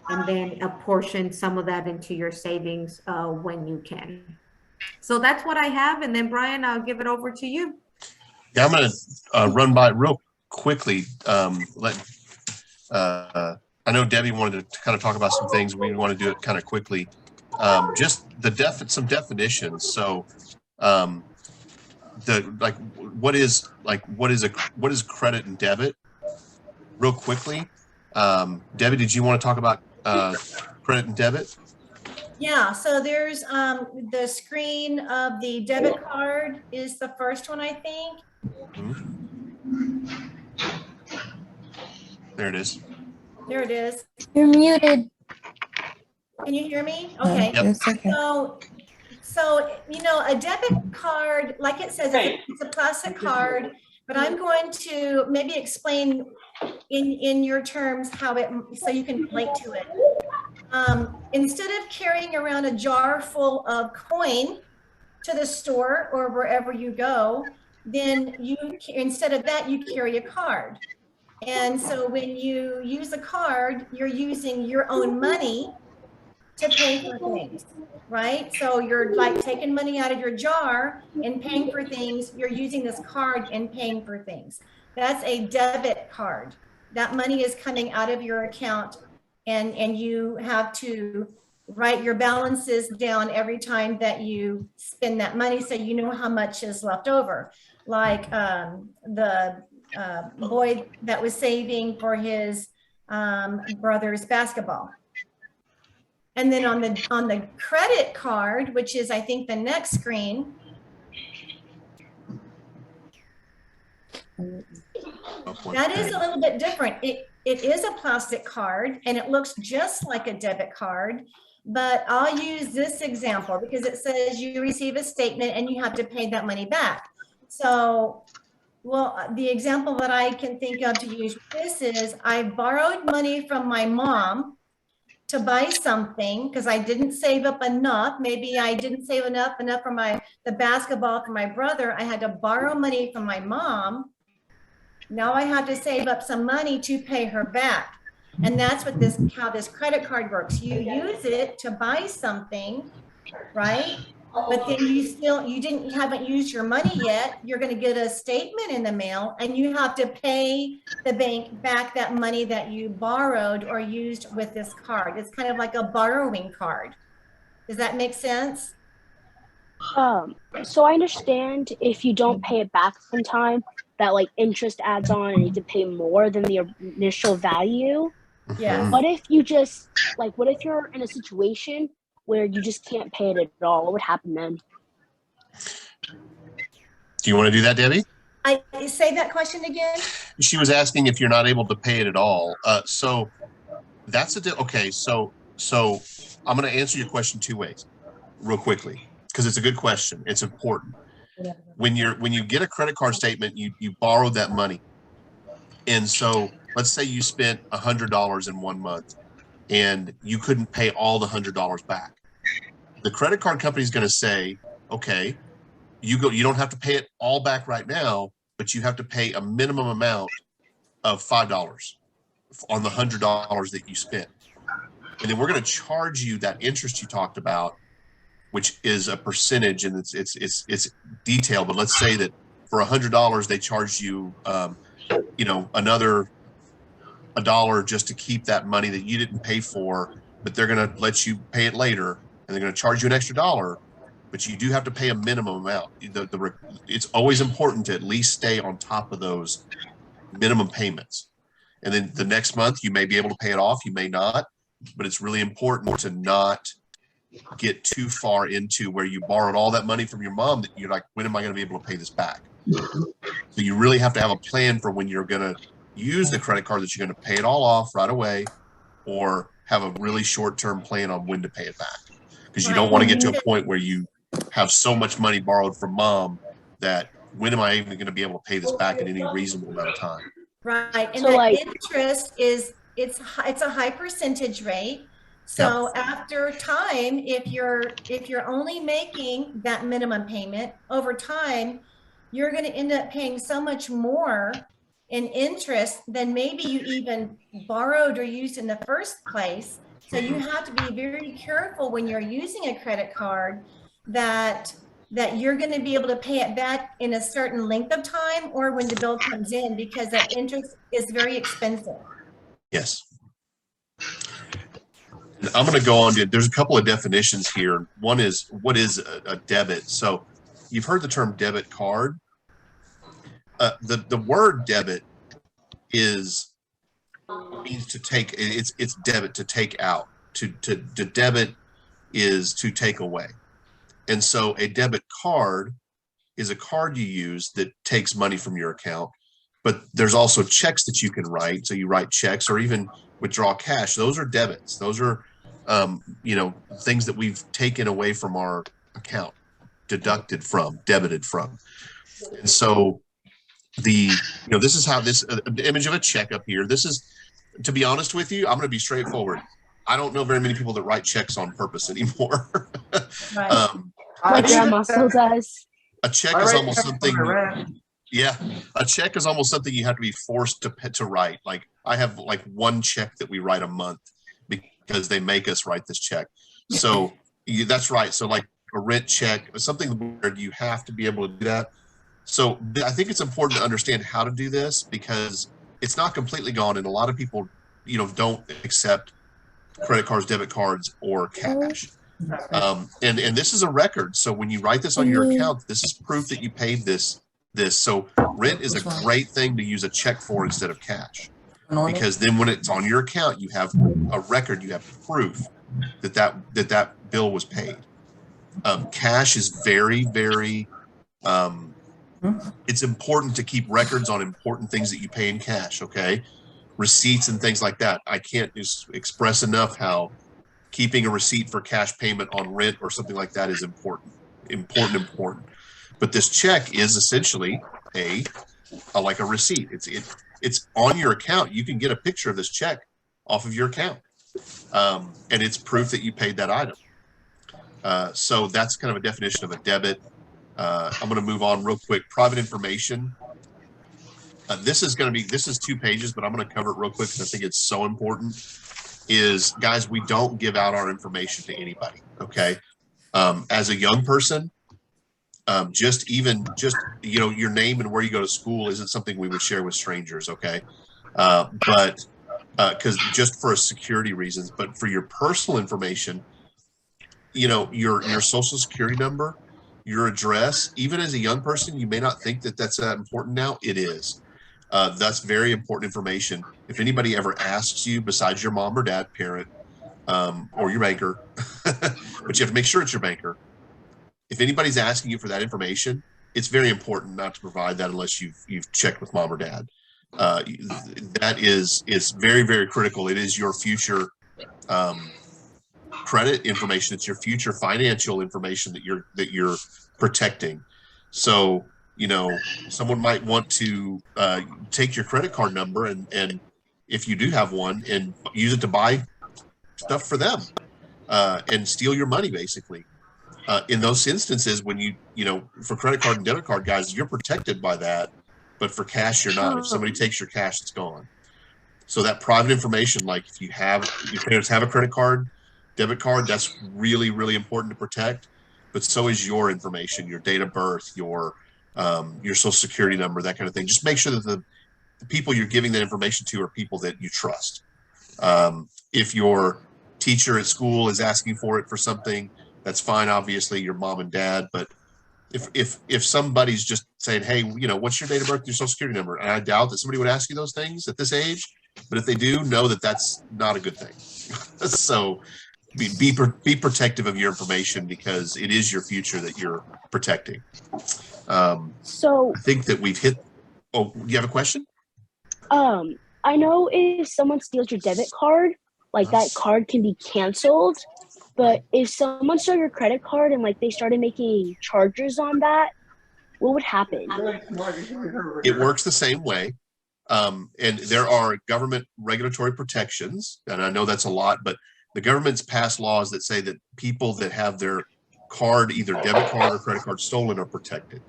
and then apportion some of that into your savings when you can. So that's what I have. And then Brian, I'll give it over to you. Yeah, I'm going to run by real quickly. I know Debbie wanted to kind of talk about some things. We want to do it kind of quickly. Just some definitions. So, what is credit and debit? Real quickly, Debbie, did you want to talk about credit and debit? Yeah, so there's the screen of the debit card is the first one, I think. There it is. There it is. You're muted. Can you hear me? Okay. Yep. So, you know, a debit card, like it says, it's a plastic card, but I'm going to maybe explain in your terms how it, so you can relate to it. Instead of carrying around a jar full of coin to the store or wherever you go, then instead of that, you carry a card. And so when you use a card, you're using your own money to pay for things, right? So you're like taking money out of your jar and paying for things. You're using this card and paying for things. That's a debit card. That money is coming out of your account, and you have to write your balances down every time that you spend that money, so you know how much is left over. Like the boy that was saving for his brother's basketball. And then on the credit card, which is I think the next screen, that is a little bit different. It is a plastic card and it looks just like a debit card, but I'll use this example because it says you receive a statement and you have to pay that money back. So, well, the example that I can think of to use this is I borrowed money from my mom to buy something because I didn't save up enough. Maybe I didn't save enough for the basketball for my brother. I had to borrow money from my mom. Now I have to save up some money to pay her back. And that's what how this credit card works. You use it to buy something, right? But then you haven't used your money yet. You're going to get a statement in the mail and you have to pay the bank back that money that you borrowed or used with this card. It's kind of like a borrowing card. Does that make sense? So I understand if you don't pay it back in time, that like interest adds on and you have to pay more than the initial value. Yeah. What if you just what if you're in a situation where you just can't pay it at all? What would happen then? Do you want to do that, Debbie? I say that question again. She was asking if you're not able to pay it at all. So that's okay. So I'm going to answer your question two ways, real quickly, because it's a good question. It's important. When you get a credit card statement, you borrowed that money, and so let's say you spent $100 in 1 month, and you couldn't pay all the $100 back. The credit card company is going to say, okay, you don't have to pay it all back right now, but you have to pay a minimum amount of $5 on the $100 that you spent. And then we're going to charge you that interest you talked about, which is a percentage, and it's detailed, but let's say that for $100, they charge you, another $1 just to keep that money that you didn't pay for, but they're going to let you pay it later, and they're going to charge you an extra $1, but you do have to pay a minimum amount. It's always important to at least stay on top of those minimum payments. And then the next month, you may be able to pay it off, you may not, but it's really important to not get too far into where you borrowed all that money from your mom that you're like, when am I going to be able to pay this back? So you really have to have a plan for when you're going to use the credit card, that you're going to pay it all off right away, or have a really short-term plan on when to pay it back. Because you don't want to get to a point where you have so much money borrowed from mom that when am I even going to be able to pay this back in any reasonable amount of time? Right. And So, the interest it's a high percentage rate. So after time, if you're only making that minimum payment, over time, you're going to end up paying so much more in interest than maybe you even borrowed or used in the first place. So you have to be very careful when you're using a credit card that you're going to be able to pay it back in a certain length of time, or when the bill comes in, because that interest is very expensive. Yes. I'm going to go on to, there's a couple of definitions here. One is, what is a debit? So you've heard the term debit card. The word debit means to take, it's debit, to take out, to debit is to take away. And so a debit card is a card you use that takes money from your account, but there's also checks that you can write. So you write checks or even withdraw cash. Those are debits. Those are, things that we've taken away from our account, deducted from, debited from. And so this is how this image of a check up here. This is, to be honest with you, I'm going to be straightforward. I don't know very many people that write checks on purpose anymore. Right. My grandma still does. A check is almost something. Yeah, a check is almost something you have to be forced to write. Like I have like one check that we write a month because they make us write this check. So that's right. So like a rent check, something where you have to be able to do that. So I think it's important to understand how to do this because it's not completely gone. And a lot of people, don't accept credit cards, debit cards, or cash. And this is a record. So when you write this on your account, this is proof that you paid this. So rent is a great thing to use a check for instead of cash, because then when it's on your account, you have a record, you have proof that bill was paid. Cash is very, very, it's important to keep records on important things that you pay in cash. Okay. Receipts and things like that. I can't just express enough how keeping a receipt for cash payment on rent or something like that is important. But this check is essentially like a receipt. It's on your account. You can get a picture of this check off of your account, and it's proof that you paid that item. So that's kind of a definition of a debit. I'm going to move on real quick. Private information. This is 2 pages, but I'm going to cover it real quick because I think it's so important. Guys, we don't give out our information to anybody. Okay. As a young person, just your name and where you go to school isn't something we would share with strangers. Okay. But because just for security reasons, but for your personal information, your social security number, your address, even as a young person, you may not think that that's that important now. It is. That's very important information. If anybody ever asks you, besides your mom or dad, parent, or your banker, but you have to make sure it's your banker. If anybody's asking you for that information, it's very important not to provide that unless you've checked with mom or dad. That is very, very critical. It is your future credit information. It's your future financial information that you're protecting. So someone might want to take your credit card number and if you do have one, and use it to buy stuff for them and steal your money, basically. In those instances, when for credit card and debit card, guys, you're protected by that, but for cash, you're not. If somebody takes your cash, it's gone. So that private information, like if your parents have a credit card, debit card, that's really, really important to protect. But so is your information, your date of birth, your social security number, that kind of thing. Just make sure that the people you're giving that information to are people that you trust. If your teacher at school is asking for it for something, that's fine. Obviously, your mom and dad. But if somebody's just saying, hey, what's your date of birth, your social security number, and I doubt that somebody would ask you those things at this age. But if they do, know that that's not a good thing. So be protective of your information because it is your future that you're protecting. So I think that we've hit. Oh, you have a question? I know if someone steals your debit card, like that card can be canceled. But if someone stole your credit card and they started making charges on that, what would happen? It works the same way. And there are government regulatory protections, and I know that's a lot, but the government's passed laws that say that people that have their card, either debit card or credit card, stolen are protected.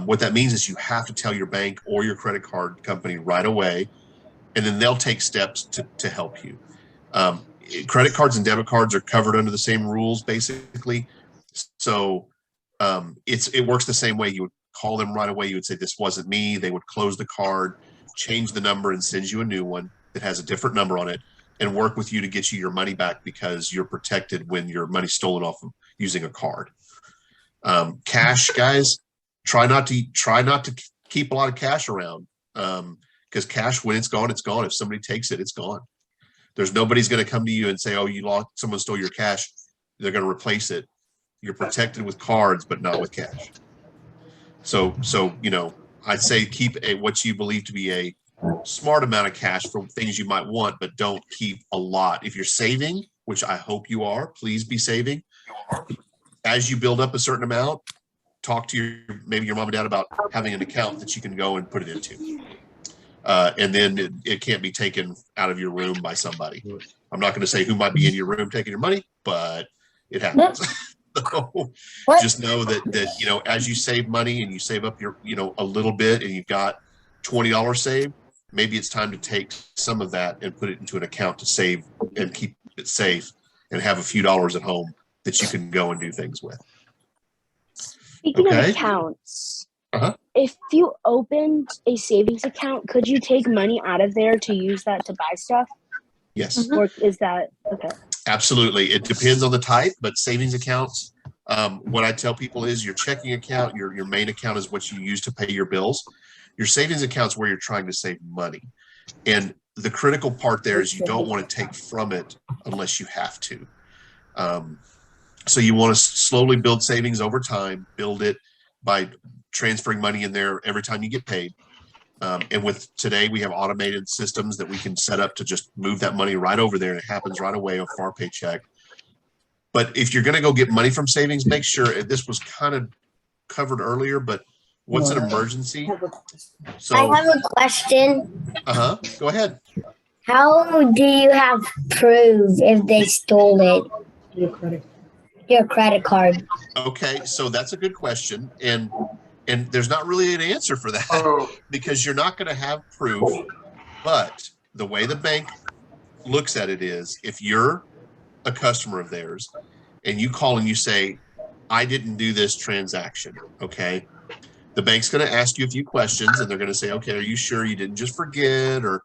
What that means is you have to tell your bank or your credit card company right away, and then they'll take steps to help you. Credit cards and debit cards are covered under the same rules, basically. So it works the same way. You would call them right away. You would say, this wasn't me. They would close the card, change the number, and send you a new one that has a different number on it, and work with you to get you your money back because you're protected when your money's stolen off of using a card. Cash, guys, try not to keep a lot of cash around because cash, when it's gone, it's gone. If somebody takes it, it's gone. There's nobody's going to come to you and say, oh, someone stole your cash. They're going to replace it. You're protected with cards, but not with cash. So I'd say keep what you believe to be a smart amount of cash for things you might want, but don't keep a lot. If you're saving, which I hope you are, please be saving. As you build up a certain amount, talk to maybe your mom and dad about having an account that you can go and put it into. And then it can't be taken out of your room by somebody. I'm not going to say who might be in your room taking your money, but it happens. So just know that as you save money and you save up your a little bit and you've got $20 saved, maybe it's time to take some of that and put it into an account to save and keep it safe and have a few dollars at home that you can go and do things with. Speaking of Okay. accounts, Uh-huh. if you opened a savings account, could you take money out of there to use that to buy stuff? Yes. Or is that okay? Absolutely. It depends on the type, but savings accounts, what I tell people is your checking account, your main account is what you use to pay your bills. Your savings account is where you're trying to save money. And the critical part there is you don't want to take from it unless you have to. So you want to slowly build savings over time, build it by transferring money in there every time you get paid. And with today, we have automated systems that we can set up to just move that money right over there, and it happens right away off our paycheck. But if you're going to go get money from savings, make sure, this was kind of covered earlier, but what's an emergency? So I have a question. Go ahead. How do you have proof if they stole it? Your credit card. Okay, so that's a good question, and there's not really an answer for that because you're not going to have proof. But the way the bank looks at it is, if you're a customer of theirs and you call and you say, I didn't do this transaction, okay, the bank's going to ask you a few questions, and they're going to say, okay, are you sure you didn't just forget, or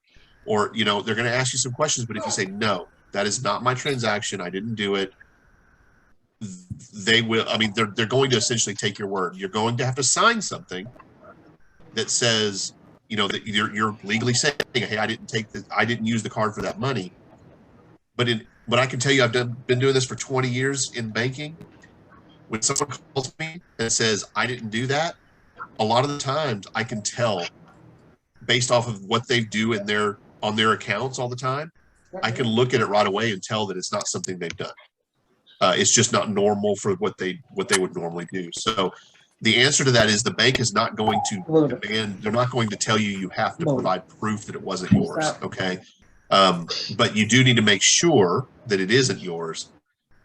you know, they're going to ask you some questions. But if you say, no, that is not my transaction, I didn't do it, they will, I mean, they're going to essentially take your word. You're going to have to sign something that says, you know, that you're legally saying, hey, I didn't use the card for that money. But I can tell you, I've been doing this for 20 years in banking. When someone calls me and says, I didn't do that, a lot of the times I can tell based off of what they do on their accounts all the time. I can look at it right away and tell that it's not something they've done. It's just not normal for what they would normally do. So the answer to that is the bank is not going to demand, they're not going to tell you have to provide proof that it wasn't yours, okay? But you do need to make sure that it isn't yours.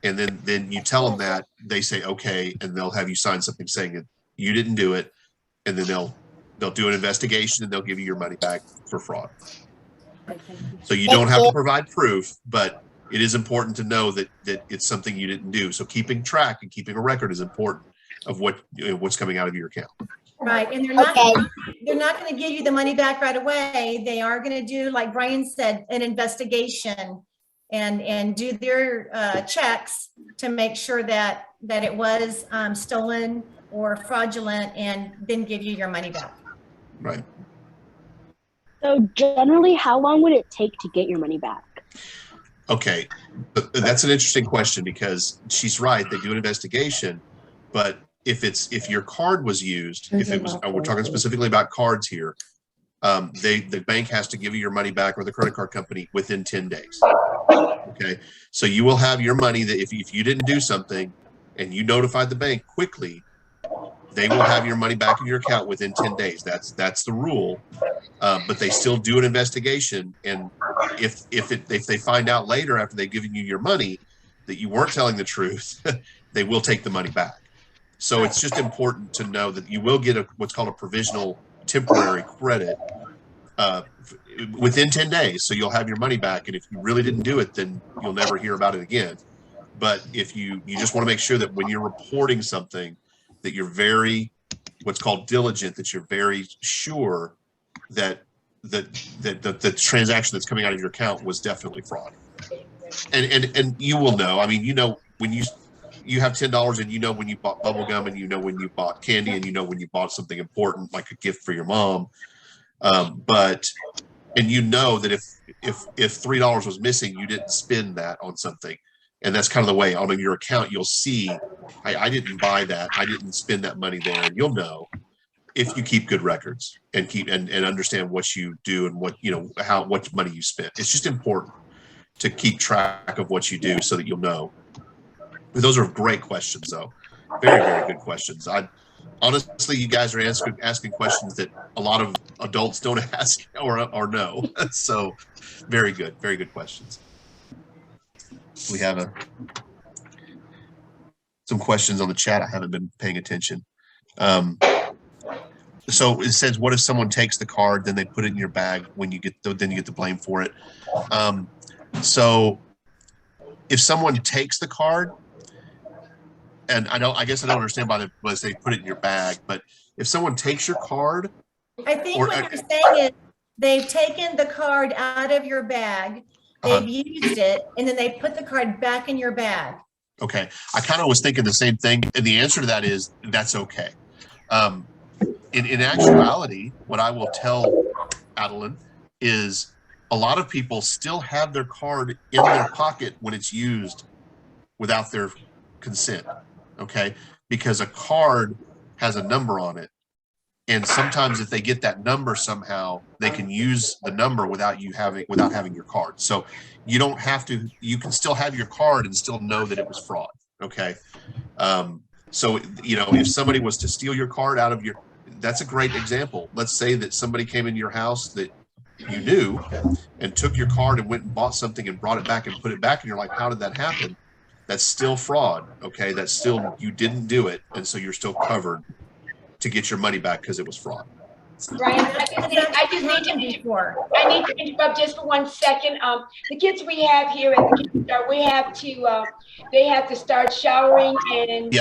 And then you tell them that, they say, okay, and they'll have you sign something saying that you didn't do it. And then they'll do an investigation and they'll give you your money back for fraud. So you don't have to provide proof, but it is important to know that it's something you didn't do. So keeping track and keeping a record is important of what's coming out of your account. Right, and they're not going to give you the money back right away. They are going to do, like Brian said, an investigation and do their checks to make sure that it was stolen or fraudulent, and then give you your money back. Right. So generally, how long would it take to get your money back? Okay, that's an interesting question because she's right. They do an investigation, but if your card was used, if it was, we're talking specifically about cards here, the bank has to give you your money back, or the credit card company, within 10 days. Okay, so you will have your money that if you didn't do something and you notified the bank quickly, they will have your money back in your account within 10 days. That's the rule. But they still do an investigation, and if they find out later after they've given you your money that you weren't telling the truth, they will take the money back. So it's just important to know that you will get what's called a provisional temporary credit within 10 days. So you'll have your money back, and if you really didn't do it, then you'll never hear about it again. But if you just want to make sure that when you're reporting something, that you're very, what's called diligent, that you're very sure that the transaction that's coming out of your account was definitely fraud. And you will know. I mean, you know, when you have $10, and you know when you bought bubble gum, and you know when you bought candy, and you know when you bought something important like a gift for your mom. And you know that if $3 was missing, you didn't spend that on something. And that's kind of the way on your account, you'll see, I didn't buy that, I didn't spend that money there. And you'll know if you keep good records and understand what you do and what money you spent. It's just important to keep track of what you do so that you'll know. But those are great questions, though. Very, very good questions. Honestly, you guys are asking questions that a lot of adults don't ask or know. So very good questions. We have some questions on the chat. I haven't been paying attention. So it says, what if someone takes the card, then they put it in your bag then you get the blame for it. So if someone takes the card, and I guess I don't understand why they put it in your bag, but if someone takes your card, I think what you're saying is they've taken the card out of your bag, they've used it, and then they put the card back in your bag. Okay, I kind of was thinking the same thing, and the answer to that is that's okay. In actuality, what I will tell Adeline is a lot of people still have their card in their pocket when it's used without their consent, okay? Because a card has a number on it. And sometimes if they get that number somehow, they can use the number without having your card. So you don't have to, you can still have your card and still know that it was fraud, okay? So, you know, if somebody was to steal your card out of your, that's a great example. Let's say that somebody came into your house that you knew and took your card and went and bought something and brought it back and put it back, and you're like, how did that happen? That's still fraud, okay? That's still, you didn't do it, and so you're still covered to get your money back because it was fraud. Brian, I need to interrupt just for 1 second. The kids we have here at the kindergarten, they have to start showering and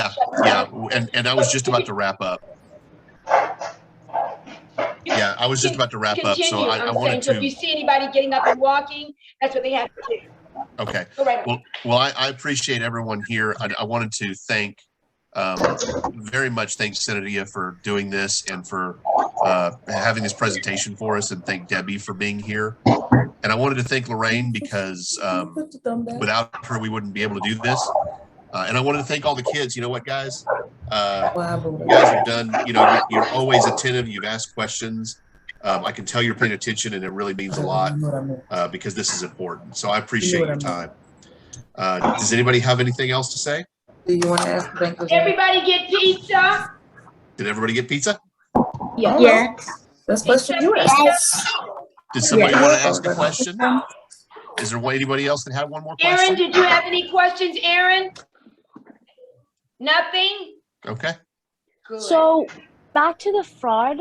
and I was just about to wrap up. Yeah, I was just about to wrap up, so I wanted to. So if you see anybody getting up and walking, that's what they have to do. Okay. Right. Well, I appreciate everyone here. I wanted to thank very much thank Sineria for doing this and for having this presentation for us, and thank Debbie for being here. And I wanted to thank Lorraine because without her, we wouldn't be able to do this. And I wanted to thank all the kids. You know what, guys? You guys have done, you know, you're always attentive. You've asked questions. I can tell you're paying attention, and it really means a lot because this is important. So I appreciate your time. Does anybody have anything else to say? Do you want to ask the bankers? Everybody get pizza? Did everybody get pizza? Yeah. That's question you asked. Did somebody want to ask a question? Is there anybody else that had one more question? Aaron, did you have any questions, Aaron? Nothing? Okay. Good. So back to the fraud.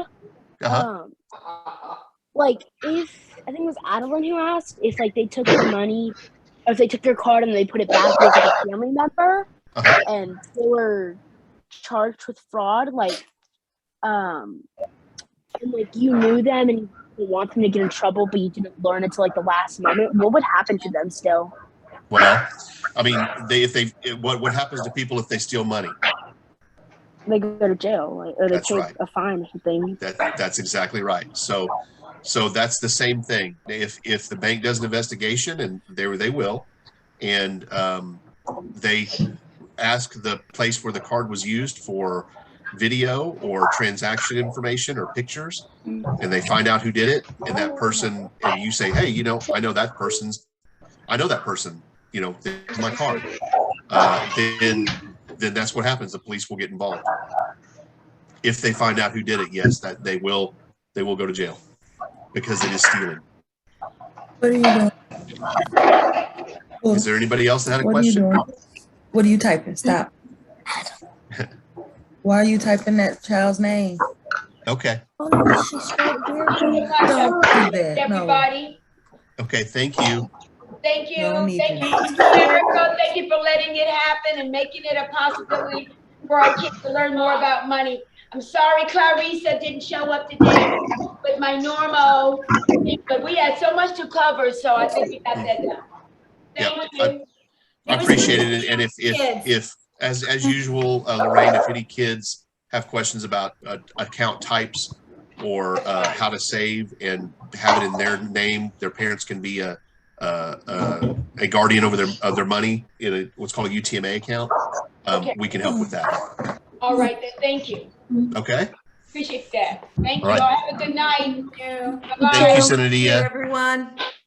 Like if I think it was Adeline who asked if like they took the money, or if they took your card and they put it back with like a family member, and they were charged with fraud, like and like you knew them and you didn't want them to get in trouble, but you didn't learn until like the last moment, what would happen to them still? Well, I mean, what happens to people if they steal money? They go to jail, like, or they pay a fine or something. That's exactly right. So that's the same thing. If the bank does an investigation, and they will, and they ask the place where the card was used for video or transaction information or pictures, and they find out who did it, and that person, and you say, hey, you know, I know that person, you know, that's my card. Then that's what happens. The police will get involved. If they find out who did it, yes, that they will go to jail because it is stealing. What are you doing? Is there anybody else that had a question? What are you doing? What are you typing? Stop. Why are you typing that child's name? Okay. Oh, she's right there. Don't do that. Everybody. No. Okay, thank you. Thank you. No, Thank you, Comerica. Thank you for letting it happen and making it a possibility for our kids to learn more about money. I'm sorry Clarissa didn't show up today with my normal, but we had so much to cover, so I think we got that done. Thank you. I appreciate it. And if as usual, Lorraine, if any kids have questions about account types or how to save and have it in their name, their parents can be a guardian over their money in what's called a UTMA account. We can help with that. All right, then. Thank you. Okay. Appreciate that. Thank you. All right. Have a good night. Thank you, Sineria. Everyone.